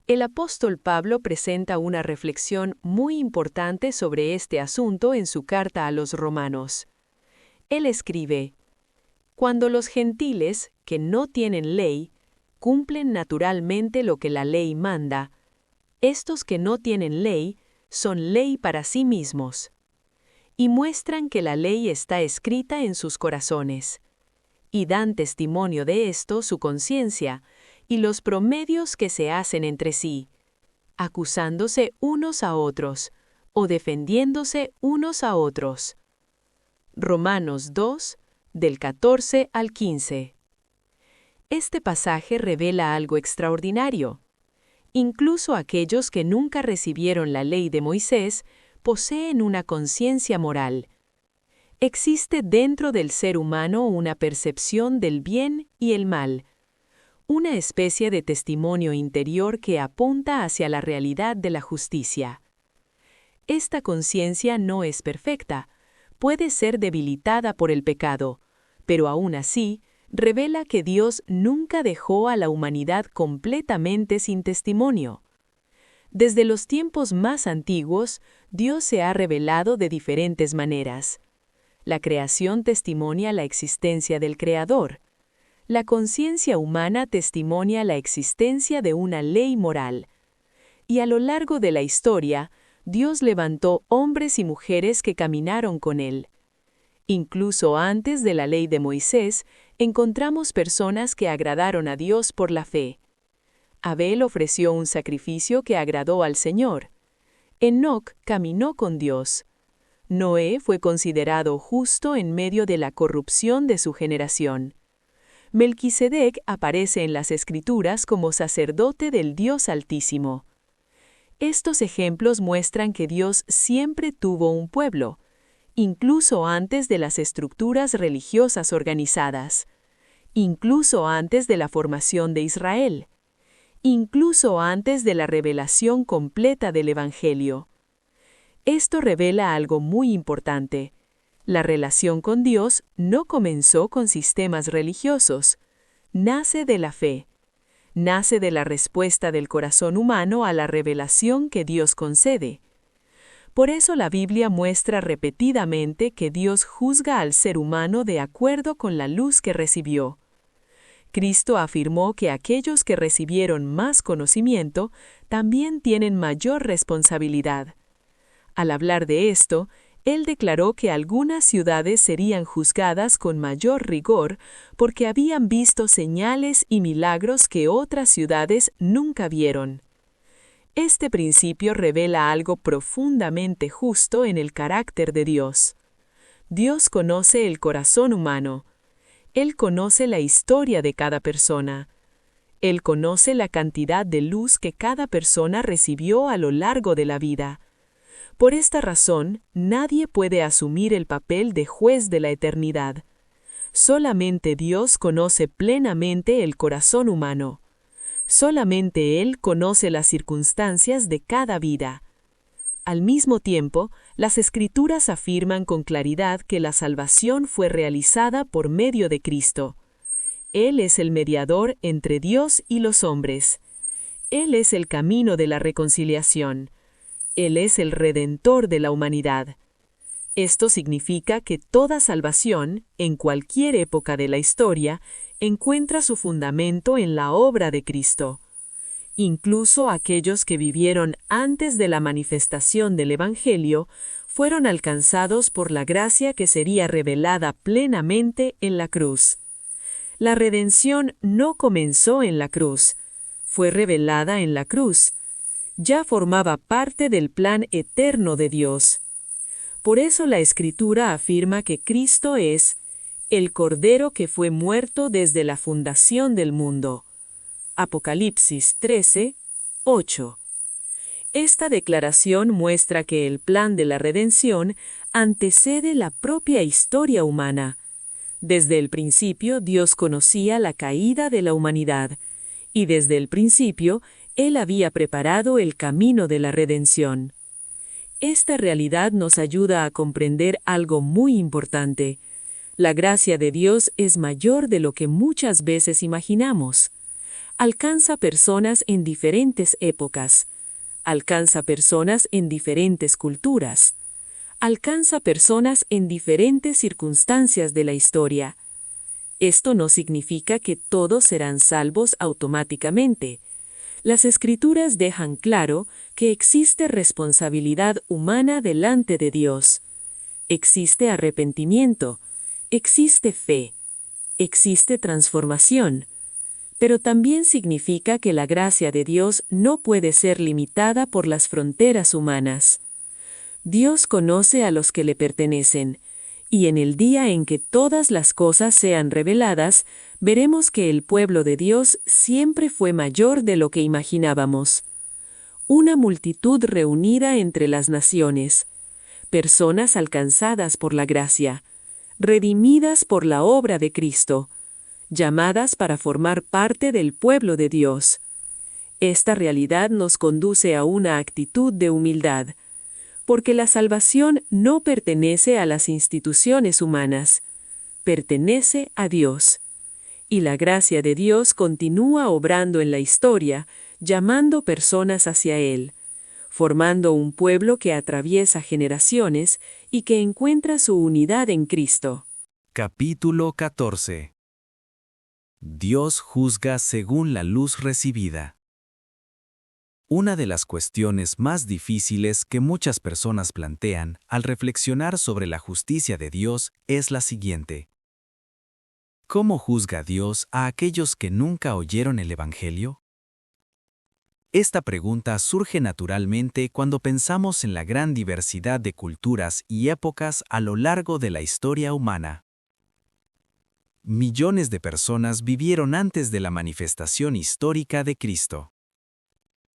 El apóstol Pablo presenta una reflexión muy importante sobre este asunto en su carta a los romanos. Él escribe: «Cuando los gentiles, que no tienen ley, cumplen naturalmente lo que la ley manda, estos que no tienen ley son ley para sí mismos. y muestran que la ley está escrita en sus corazones. Y dan testimonio de esto su conciencia y los promedios que se hacen entre sí, acusándose unos a otros o defendiéndose unos a otros. Romanos 2, del 14 al 15. Este pasaje revela algo extraordinario. Incluso aquellos que nunca recibieron la ley de Moisés poseen una conciencia moral. Existe dentro del ser humano una percepción del bien y el mal, una especie de testimonio interior que apunta hacia la realidad de la justicia. Esta conciencia no es perfecta, puede ser debilitada por el pecado, pero aún así, revela que Dios nunca dejó a la humanidad completamente sin testimonio. Desde los tiempos más antiguos, Dios se ha revelado de diferentes maneras. La creación testimonia la existencia del Creador. La conciencia humana testimonia la existencia de una ley moral. Y a lo largo de la historia, Dios levantó hombres y mujeres que caminaron con Él. Incluso antes de la ley de Moisés, encontramos personas que agradaron a Dios por la fe. Abel ofreció un sacrificio que agradó al Señor. Enoc caminó con Dios. Noé fue considerado justo en medio de la corrupción de su generación. Melquisedec aparece en las Escrituras como sacerdote del Dios Altísimo. Estos ejemplos muestran que Dios siempre tuvo un pueblo, incluso antes de las estructuras religiosas organizadas, incluso antes de la formación de Israel, incluso antes de la revelación completa del Evangelio. Esto revela algo muy importante. La relación con Dios no comenzó con sistemas religiosos, nace de la fe, nace de la respuesta del corazón humano a la revelación que Dios concede. Por eso la Biblia muestra repetidamente que Dios juzga al ser humano de acuerdo con la luz que recibió. Cristo afirmó que aquellos que recibieron más conocimiento también tienen mayor responsabilidad. Al hablar de esto, Él declaró que algunas ciudades serían juzgadas con mayor rigor porque habían visto señales y milagros que otras ciudades nunca vieron. Este principio revela algo profundamente justo en el carácter de Dios. Dios conoce el corazón humano. Él conoce la historia de cada persona. Él conoce la cantidad de luz que cada persona recibió a lo largo de la vida. Por esta razón, nadie puede asumir el papel de juez de la eternidad. Solamente Dios conoce plenamente el corazón humano. Solamente Él conoce las circunstancias de cada vida. Al mismo tiempo, las Escrituras afirman con claridad que la salvación fue realizada por medio de Cristo. Él es el mediador entre Dios y los hombres. Él es el camino de la reconciliación. Él es el Redentor de la humanidad. Esto significa que toda salvación, en cualquier época de la historia, encuentra su fundamento en la obra de Cristo. Incluso aquellos que vivieron antes de la manifestación del Evangelio fueron alcanzados por la gracia que sería revelada plenamente en la cruz. La redención no comenzó en la cruz, fue revelada en la cruz. Ya formaba parte del plan eterno de Dios. Por eso la Escritura afirma que Cristo es el Cordero que fue muerto desde la fundación del mundo. Apocalipsis 13, 8. Esta declaración muestra que el plan de la redención antecede la propia historia humana. Desde el principio Dios conocía la caída de la humanidad, y desde el principio Él había preparado el camino de la redención. Esta realidad nos ayuda a comprender algo muy importante. La gracia de Dios es mayor de lo que muchas veces imaginamos. Alcanza personas en diferentes épocas. Alcanza personas en diferentes culturas. Alcanza personas en diferentes circunstancias de la historia. Esto no significa que todos serán salvos automáticamente. Las Escrituras dejan claro que existe responsabilidad humana delante de Dios. existe arrepentimiento, existe fe, existe transformación, pero también significa que la gracia de Dios no puede ser limitada por las fronteras humanas. Dios conoce a los que le pertenecen, y en el día en que todas las cosas sean reveladas, veremos que el pueblo de Dios siempre fue mayor de lo que imaginábamos. Una multitud reunida entre las naciones, personas alcanzadas por la gracia, redimidas por la obra de Cristo, llamadas para formar parte del pueblo de Dios. Esta realidad nos conduce a una actitud de humildad, porque la salvación no pertenece a las instituciones humanas, pertenece a Dios. Y la gracia de Dios continúa obrando en la historia, llamando personas hacia Él, formando un pueblo que atraviesa generaciones y que encuentra su unidad en Cristo. Capítulo 14. Dios juzga según la luz recibida. Una de las cuestiones más difíciles que muchas personas plantean al reflexionar sobre la justicia de Dios es la siguiente. ¿Cómo juzga Dios a aquellos que nunca oyeron el Evangelio? Esta pregunta surge naturalmente cuando pensamos en la gran diversidad de culturas y épocas a lo largo de la historia humana. Millones de personas vivieron antes de la manifestación histórica de Cristo.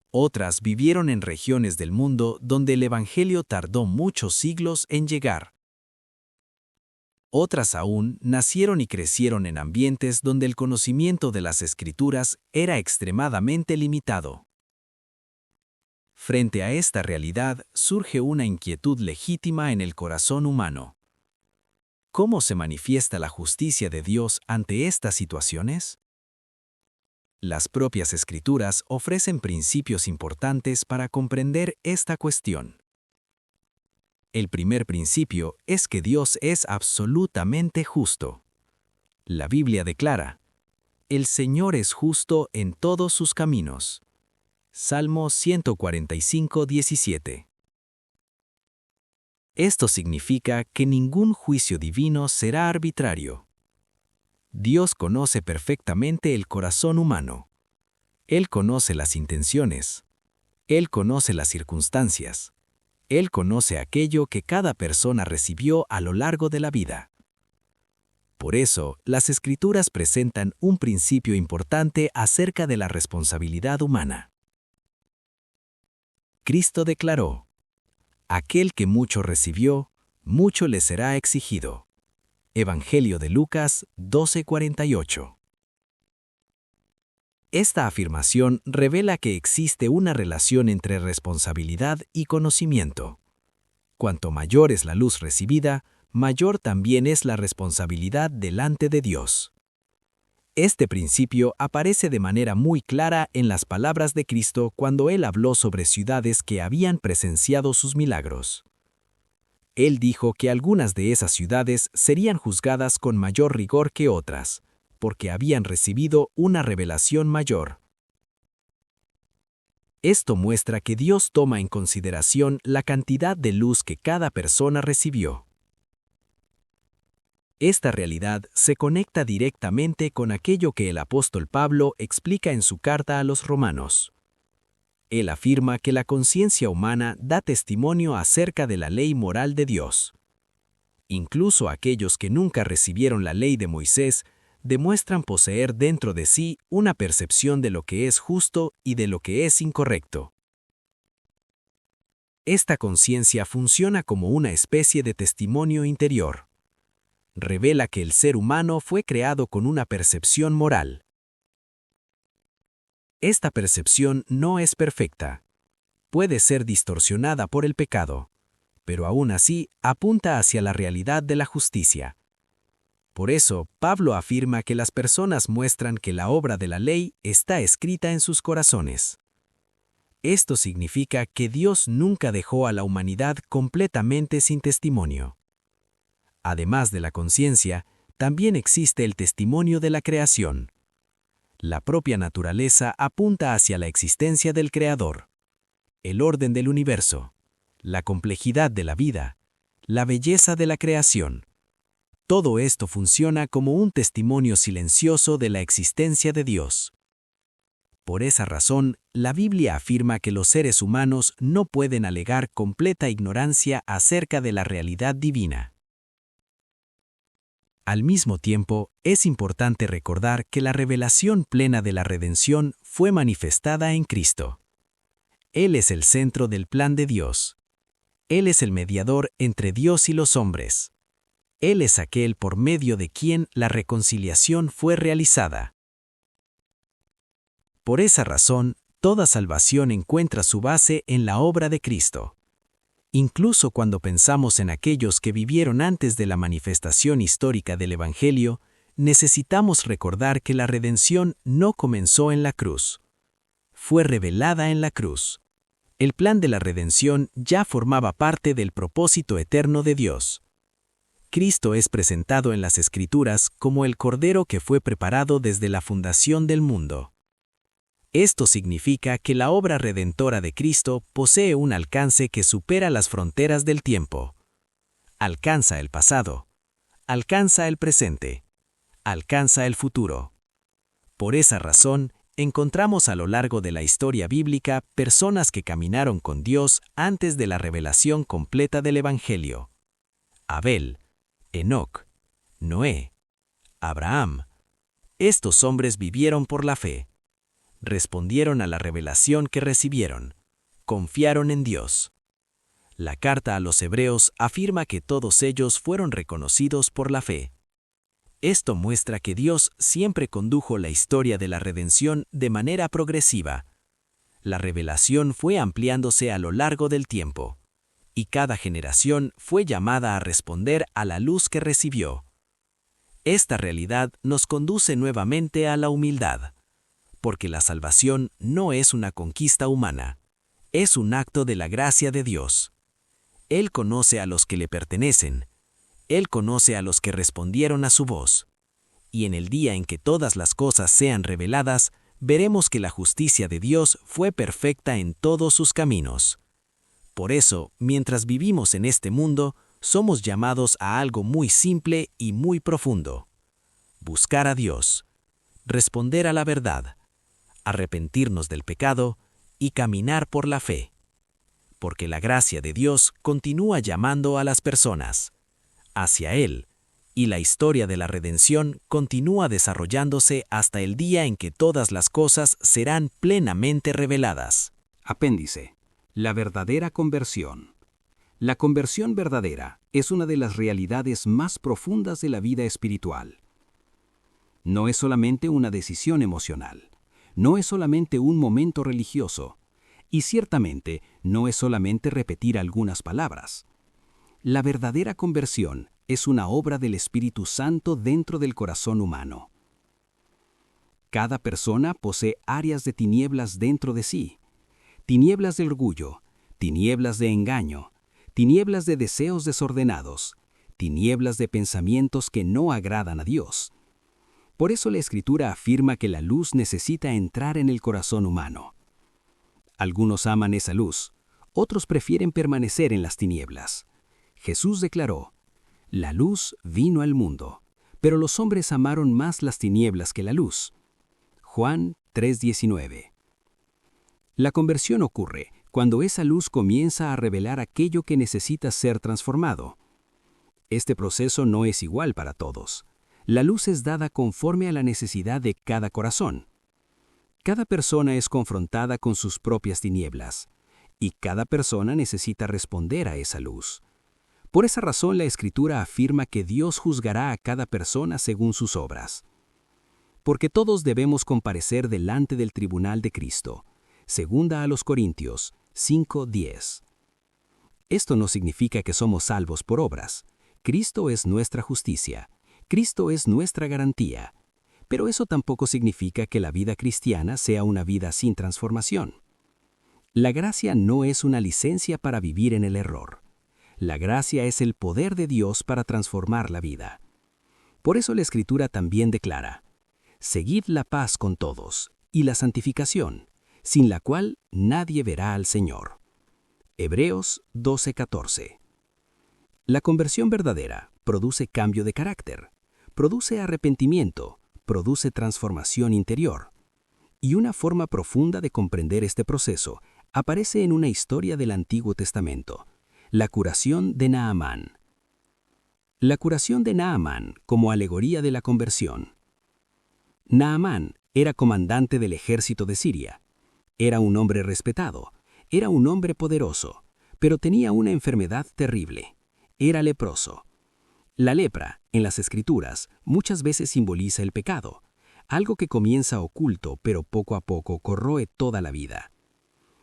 Otras vivieron en regiones del mundo donde el Evangelio tardó muchos siglos en llegar. Otras aún nacieron y crecieron en ambientes donde el conocimiento de las Escrituras era extremadamente limitado. Frente a esta realidad surge una inquietud legítima en el corazón humano. ¿Cómo se manifiesta la justicia de Dios ante estas situaciones? Las propias Escrituras ofrecen principios importantes para comprender esta cuestión. El primer principio es que Dios es absolutamente justo. La Biblia declara: «El Señor es justo en todos sus caminos». Salmo 145, 17. Esto significa que ningún juicio divino será arbitrario. Dios conoce perfectamente el corazón humano. Él conoce las intenciones. Él conoce las circunstancias. Él conoce aquello que cada persona recibió a lo largo de la vida. Por eso, las Escrituras presentan un principio importante acerca de la responsabilidad humana. Cristo declaró: «Aquel que mucho recibió, mucho le será exigido». Evangelio de Lucas 12:48. Esta afirmación revela que existe una relación entre responsabilidad y conocimiento. Cuanto mayor es la luz recibida, mayor también es la responsabilidad delante de Dios. Este principio aparece de manera muy clara en las palabras de Cristo cuando Él habló sobre ciudades que habían presenciado sus milagros. Él dijo que algunas de esas ciudades serían juzgadas con mayor rigor que otras, porque habían recibido una revelación mayor. Esto muestra que Dios toma en consideración la cantidad de luz que cada persona recibió. Esta realidad se conecta directamente con aquello que el apóstol Pablo explica en su carta a los romanos. Él afirma que la conciencia humana da testimonio acerca de la ley moral de Dios. Incluso aquellos que nunca recibieron la ley de Moisés demuestran poseer dentro de sí una percepción de lo que es justo y de lo que es incorrecto. Esta conciencia funciona como una especie de testimonio interior. Revela que el ser humano fue creado con una percepción moral. Esta percepción no es perfecta. Puede ser distorsionada por el pecado, pero aún así apunta hacia la realidad de la justicia. Por eso, Pablo afirma que las personas muestran que la obra de la ley está escrita en sus corazones. Esto significa que Dios nunca dejó a la humanidad completamente sin testimonio. Además de la conciencia, también existe el testimonio de la creación. La propia naturaleza apunta hacia la existencia del Creador. El orden del universo, la complejidad de la vida, la belleza de la creación. Todo esto funciona como un testimonio silencioso de la existencia de Dios. Por esa razón, la Biblia afirma que los seres humanos no pueden alegar completa ignorancia acerca de la realidad divina. Al mismo tiempo, es importante recordar que la revelación plena de la redención fue manifestada en Cristo. Él es el centro del plan de Dios. Él es el mediador entre Dios y los hombres. Él es aquel por medio de quien la reconciliación fue realizada. Por esa razón, toda salvación encuentra su base en la obra de Cristo. Incluso cuando pensamos en aquellos que vivieron antes de la manifestación histórica del Evangelio, necesitamos recordar que la redención no comenzó en la cruz. Fue revelada en la cruz. El plan de la redención ya formaba parte del propósito eterno de Dios. Cristo es presentado en las Escrituras como el Cordero que fue preparado desde la fundación del mundo. Esto significa que la obra redentora de Cristo posee un alcance que supera las fronteras del tiempo. Alcanza el pasado, alcanza el presente, alcanza el futuro. Por esa razón, encontramos a lo largo de la historia bíblica personas que caminaron con Dios antes de la revelación completa del Evangelio. Abel, Enoc, Noé, Abraham. Estos hombres vivieron por la fe. Respondieron a la revelación que recibieron. Confiaron en Dios. La carta a los Hebreos afirma que todos ellos fueron reconocidos por la fe. Esto muestra que Dios siempre condujo la historia de la redención de manera progresiva. La revelación fue ampliándose a lo largo del tiempo, y cada generación fue llamada a responder a la luz que recibió. Esta realidad nos conduce nuevamente a la humildad, porque la salvación no es una conquista humana, es un acto de la gracia de Dios. Él conoce a los que le pertenecen, Él conoce a los que respondieron a su voz, y en el día en que todas las cosas sean reveladas, veremos que la justicia de Dios fue perfecta en todos sus caminos. Por eso, mientras vivimos en este mundo, somos llamados a algo muy simple y muy profundo: buscar a Dios, responder a la verdad, arrepentirnos del pecado y caminar por la fe. Porque la gracia de Dios continúa llamando a las personas hacia Él, y la historia de la redención continúa desarrollándose hasta el día en que todas las cosas serán plenamente reveladas. Apéndice. La verdadera conversión. La conversión verdadera es una de las realidades más profundas de la vida espiritual. No es solamente una decisión emocional, no es solamente un momento religioso, y ciertamente no es solamente repetir algunas palabras. La verdadera conversión es una obra del Espíritu Santo dentro del corazón humano. Cada persona posee áreas de tinieblas dentro de sí. Tinieblas de orgullo, tinieblas de engaño, tinieblas de deseos desordenados, tinieblas de pensamientos que no agradan a Dios. Por eso la Escritura afirma que la luz necesita entrar en el corazón humano. Algunos aman esa luz, otros prefieren permanecer en las tinieblas. Jesús declaró: «La luz vino al mundo, pero los hombres amaron más las tinieblas que la luz». Juan 3:19. La conversión ocurre cuando esa luz comienza a revelar aquello que necesita ser transformado. Este proceso no es igual para todos. La luz es dada conforme a la necesidad de cada corazón. Cada persona es confrontada con sus propias tinieblas, y cada persona necesita responder a esa luz. Por esa razón la Escritura afirma que Dios juzgará a cada persona según sus obras. Porque todos debemos comparecer delante del tribunal de Cristo. Segunda a los Corintios 5:10. Esto no significa que somos salvos por obras. Cristo es nuestra justicia. Cristo es nuestra garantía. Pero eso tampoco significa que la vida cristiana sea una vida sin transformación. La gracia no es una licencia para vivir en el error. La gracia es el poder de Dios para transformar la vida. Por eso la Escritura también declara: «Seguid la paz con todos y la santificación, sin la cual nadie verá al Señor». Hebreos 12:14. La conversión verdadera produce cambio de carácter, produce arrepentimiento, produce transformación interior. Y una forma profunda de comprender este proceso aparece en una historia del Antiguo Testamento, la curación de Naamán. La curación de Naamán como alegoría de la conversión. Naamán era comandante del ejército de Siria. Era un hombre respetado, era un hombre poderoso, pero tenía una enfermedad terrible. Era leproso. La lepra, en las Escrituras, muchas veces simboliza el pecado, algo que comienza oculto pero poco a poco corroe toda la vida.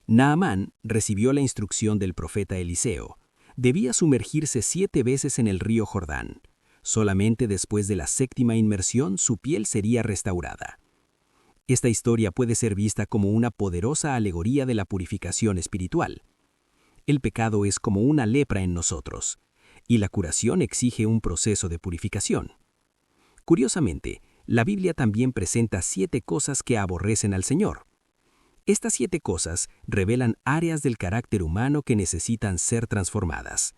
Naamán recibió la instrucción del profeta Eliseo. Debía sumergirse 7 veces en el río Jordán. Solamente después de la 7ª inmersión su piel sería restaurada. Esta historia puede ser vista como una poderosa alegoría de la purificación espiritual. El pecado es como una lepra en nosotros, y la curación exige un proceso de purificación. Curiosamente, la Biblia también presenta 7 cosas que aborrecen al Señor. Estas 7 cosas revelan áreas del carácter humano que necesitan ser transformadas.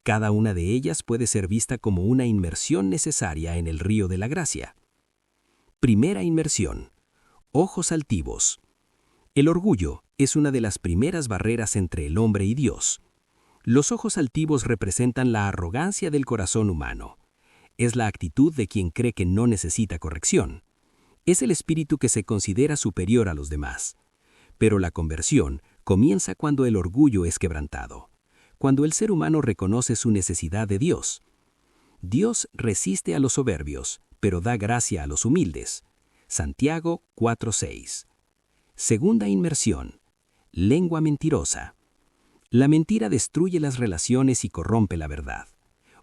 Cada una de ellas puede ser vista como una inmersión necesaria en el río de la gracia. Primera inmersión. Ojos altivos. El orgullo es una de las primeras barreras entre el hombre y Dios. Los ojos altivos representan la arrogancia del corazón humano. Es la actitud de quien cree que no necesita corrección. Es el espíritu que se considera superior a los demás. Pero la conversión comienza cuando el orgullo es quebrantado, cuando el ser humano reconoce su necesidad de Dios. Dios resiste a los soberbios, pero da gracia a los humildes. Santiago 4:6. Segunda inmersión. Lengua mentirosa. La mentira destruye las relaciones y corrompe la verdad.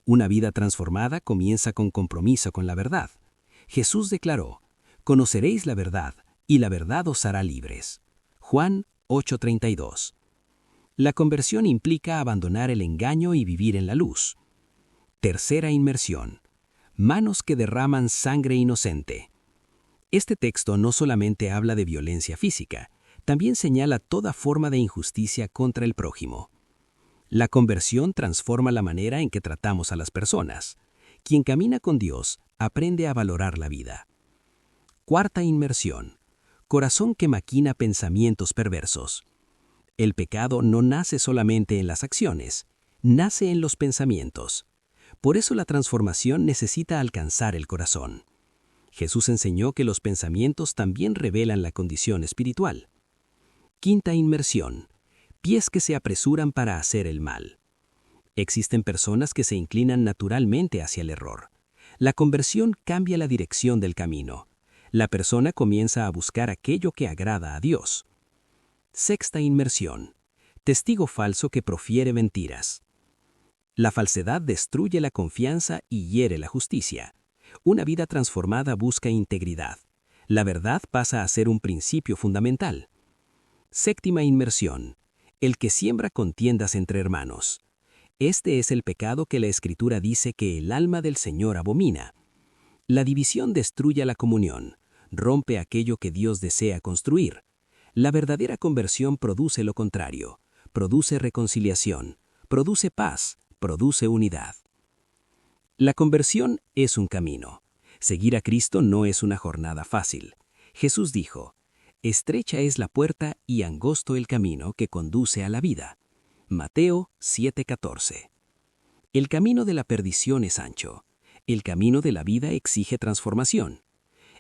Una vida transformada comienza con compromiso con la verdad. Jesús declaró: «Conoceréis la verdad, y la verdad os hará libres». Juan 8:32. La conversión implica abandonar el engaño y vivir en la luz. Tercera inmersión. Manos que derraman sangre inocente. Este texto no solamente habla de violencia física, también señala toda forma de injusticia contra el prójimo. La conversión transforma la manera en que tratamos a las personas. Quien camina con Dios aprende a valorar la vida. Cuarta inmersión. Corazón que maquina pensamientos perversos. El pecado no nace solamente en las acciones, nace en los pensamientos. Por eso la transformación necesita alcanzar el corazón. Jesús enseñó que los pensamientos también revelan la condición espiritual. Quinta inmersión. Pies que se apresuran para hacer el mal. Existen personas que se inclinan naturalmente hacia el error. La conversión cambia la dirección del camino. La persona comienza a buscar aquello que agrada a Dios. Sexta inmersión. Testigo falso que profiere mentiras. La falsedad destruye la confianza y hiere la justicia. Una vida transformada busca integridad. La verdad pasa a ser un principio fundamental. Séptima inmersión. El que siembra contiendas entre hermanos. Este es el pecado que la Escritura dice que el alma del Señor abomina. La división destruye la comunión, rompe aquello que Dios desea construir. La verdadera conversión produce lo contrario, produce reconciliación, produce paz, produce unidad. La conversión es un camino. Seguir a Cristo no es una jornada fácil. Jesús dijo: «Estrecha es la puerta y angosto el camino que conduce a la vida». Mateo 7:14. El camino de la perdición es ancho. El camino de la vida exige transformación.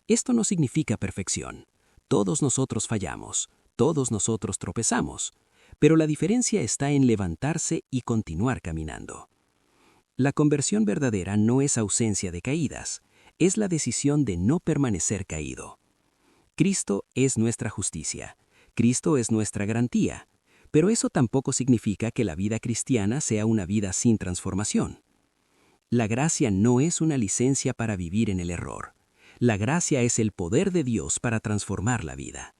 Esto no significa perfección. Todos nosotros fallamos, todos nosotros tropezamos, pero la diferencia está en levantarse y continuar caminando. La conversión verdadera no es ausencia de caídas, es la decisión de no permanecer caído. Cristo es nuestra justicia, Cristo es nuestra garantía, pero eso tampoco significa que la vida cristiana sea una vida sin transformación. La gracia no es una licencia para vivir en el error. La gracia es el poder de Dios para transformar la vida.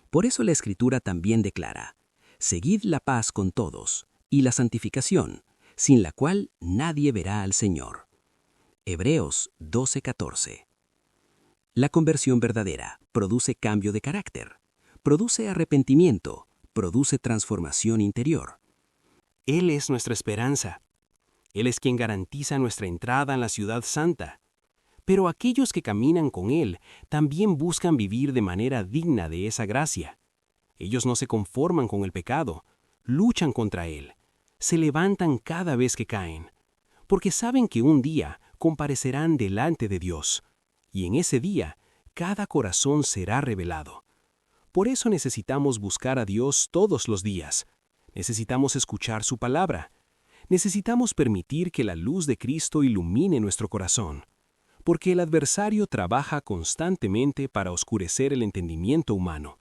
Por eso la Escritura también declara: «Seguid la paz con todos, y la santificación, sin la cual nadie verá al Señor». Hebreos 12:14. La conversión verdadera produce cambio de carácter, produce arrepentimiento, produce transformación interior. Él es nuestra esperanza. Él es quien garantiza nuestra entrada en la ciudad santa. Pero aquellos que caminan con Él también buscan vivir de manera digna de esa gracia. Ellos no se conforman con el pecado, luchan contra él, se levantan cada vez que caen, porque saben que un día comparecerán delante de Dios, y en ese día cada corazón será revelado. Por eso necesitamos buscar a Dios todos los días, necesitamos escuchar su palabra, necesitamos permitir que la luz de Cristo ilumine nuestro corazón, porque el adversario trabaja constantemente para oscurecer el entendimiento humano.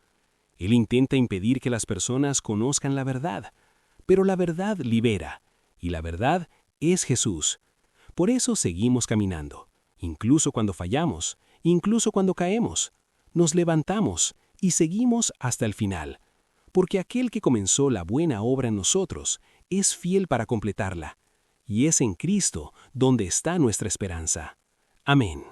Él intenta impedir que las personas conozcan la verdad, pero la verdad libera, y la verdad es Jesús. Por eso seguimos caminando, incluso cuando fallamos, incluso cuando caemos. Nos levantamos y seguimos hasta el final, porque aquel que comenzó la buena obra en nosotros es fiel para completarla, y es en Cristo donde está nuestra esperanza. Amén.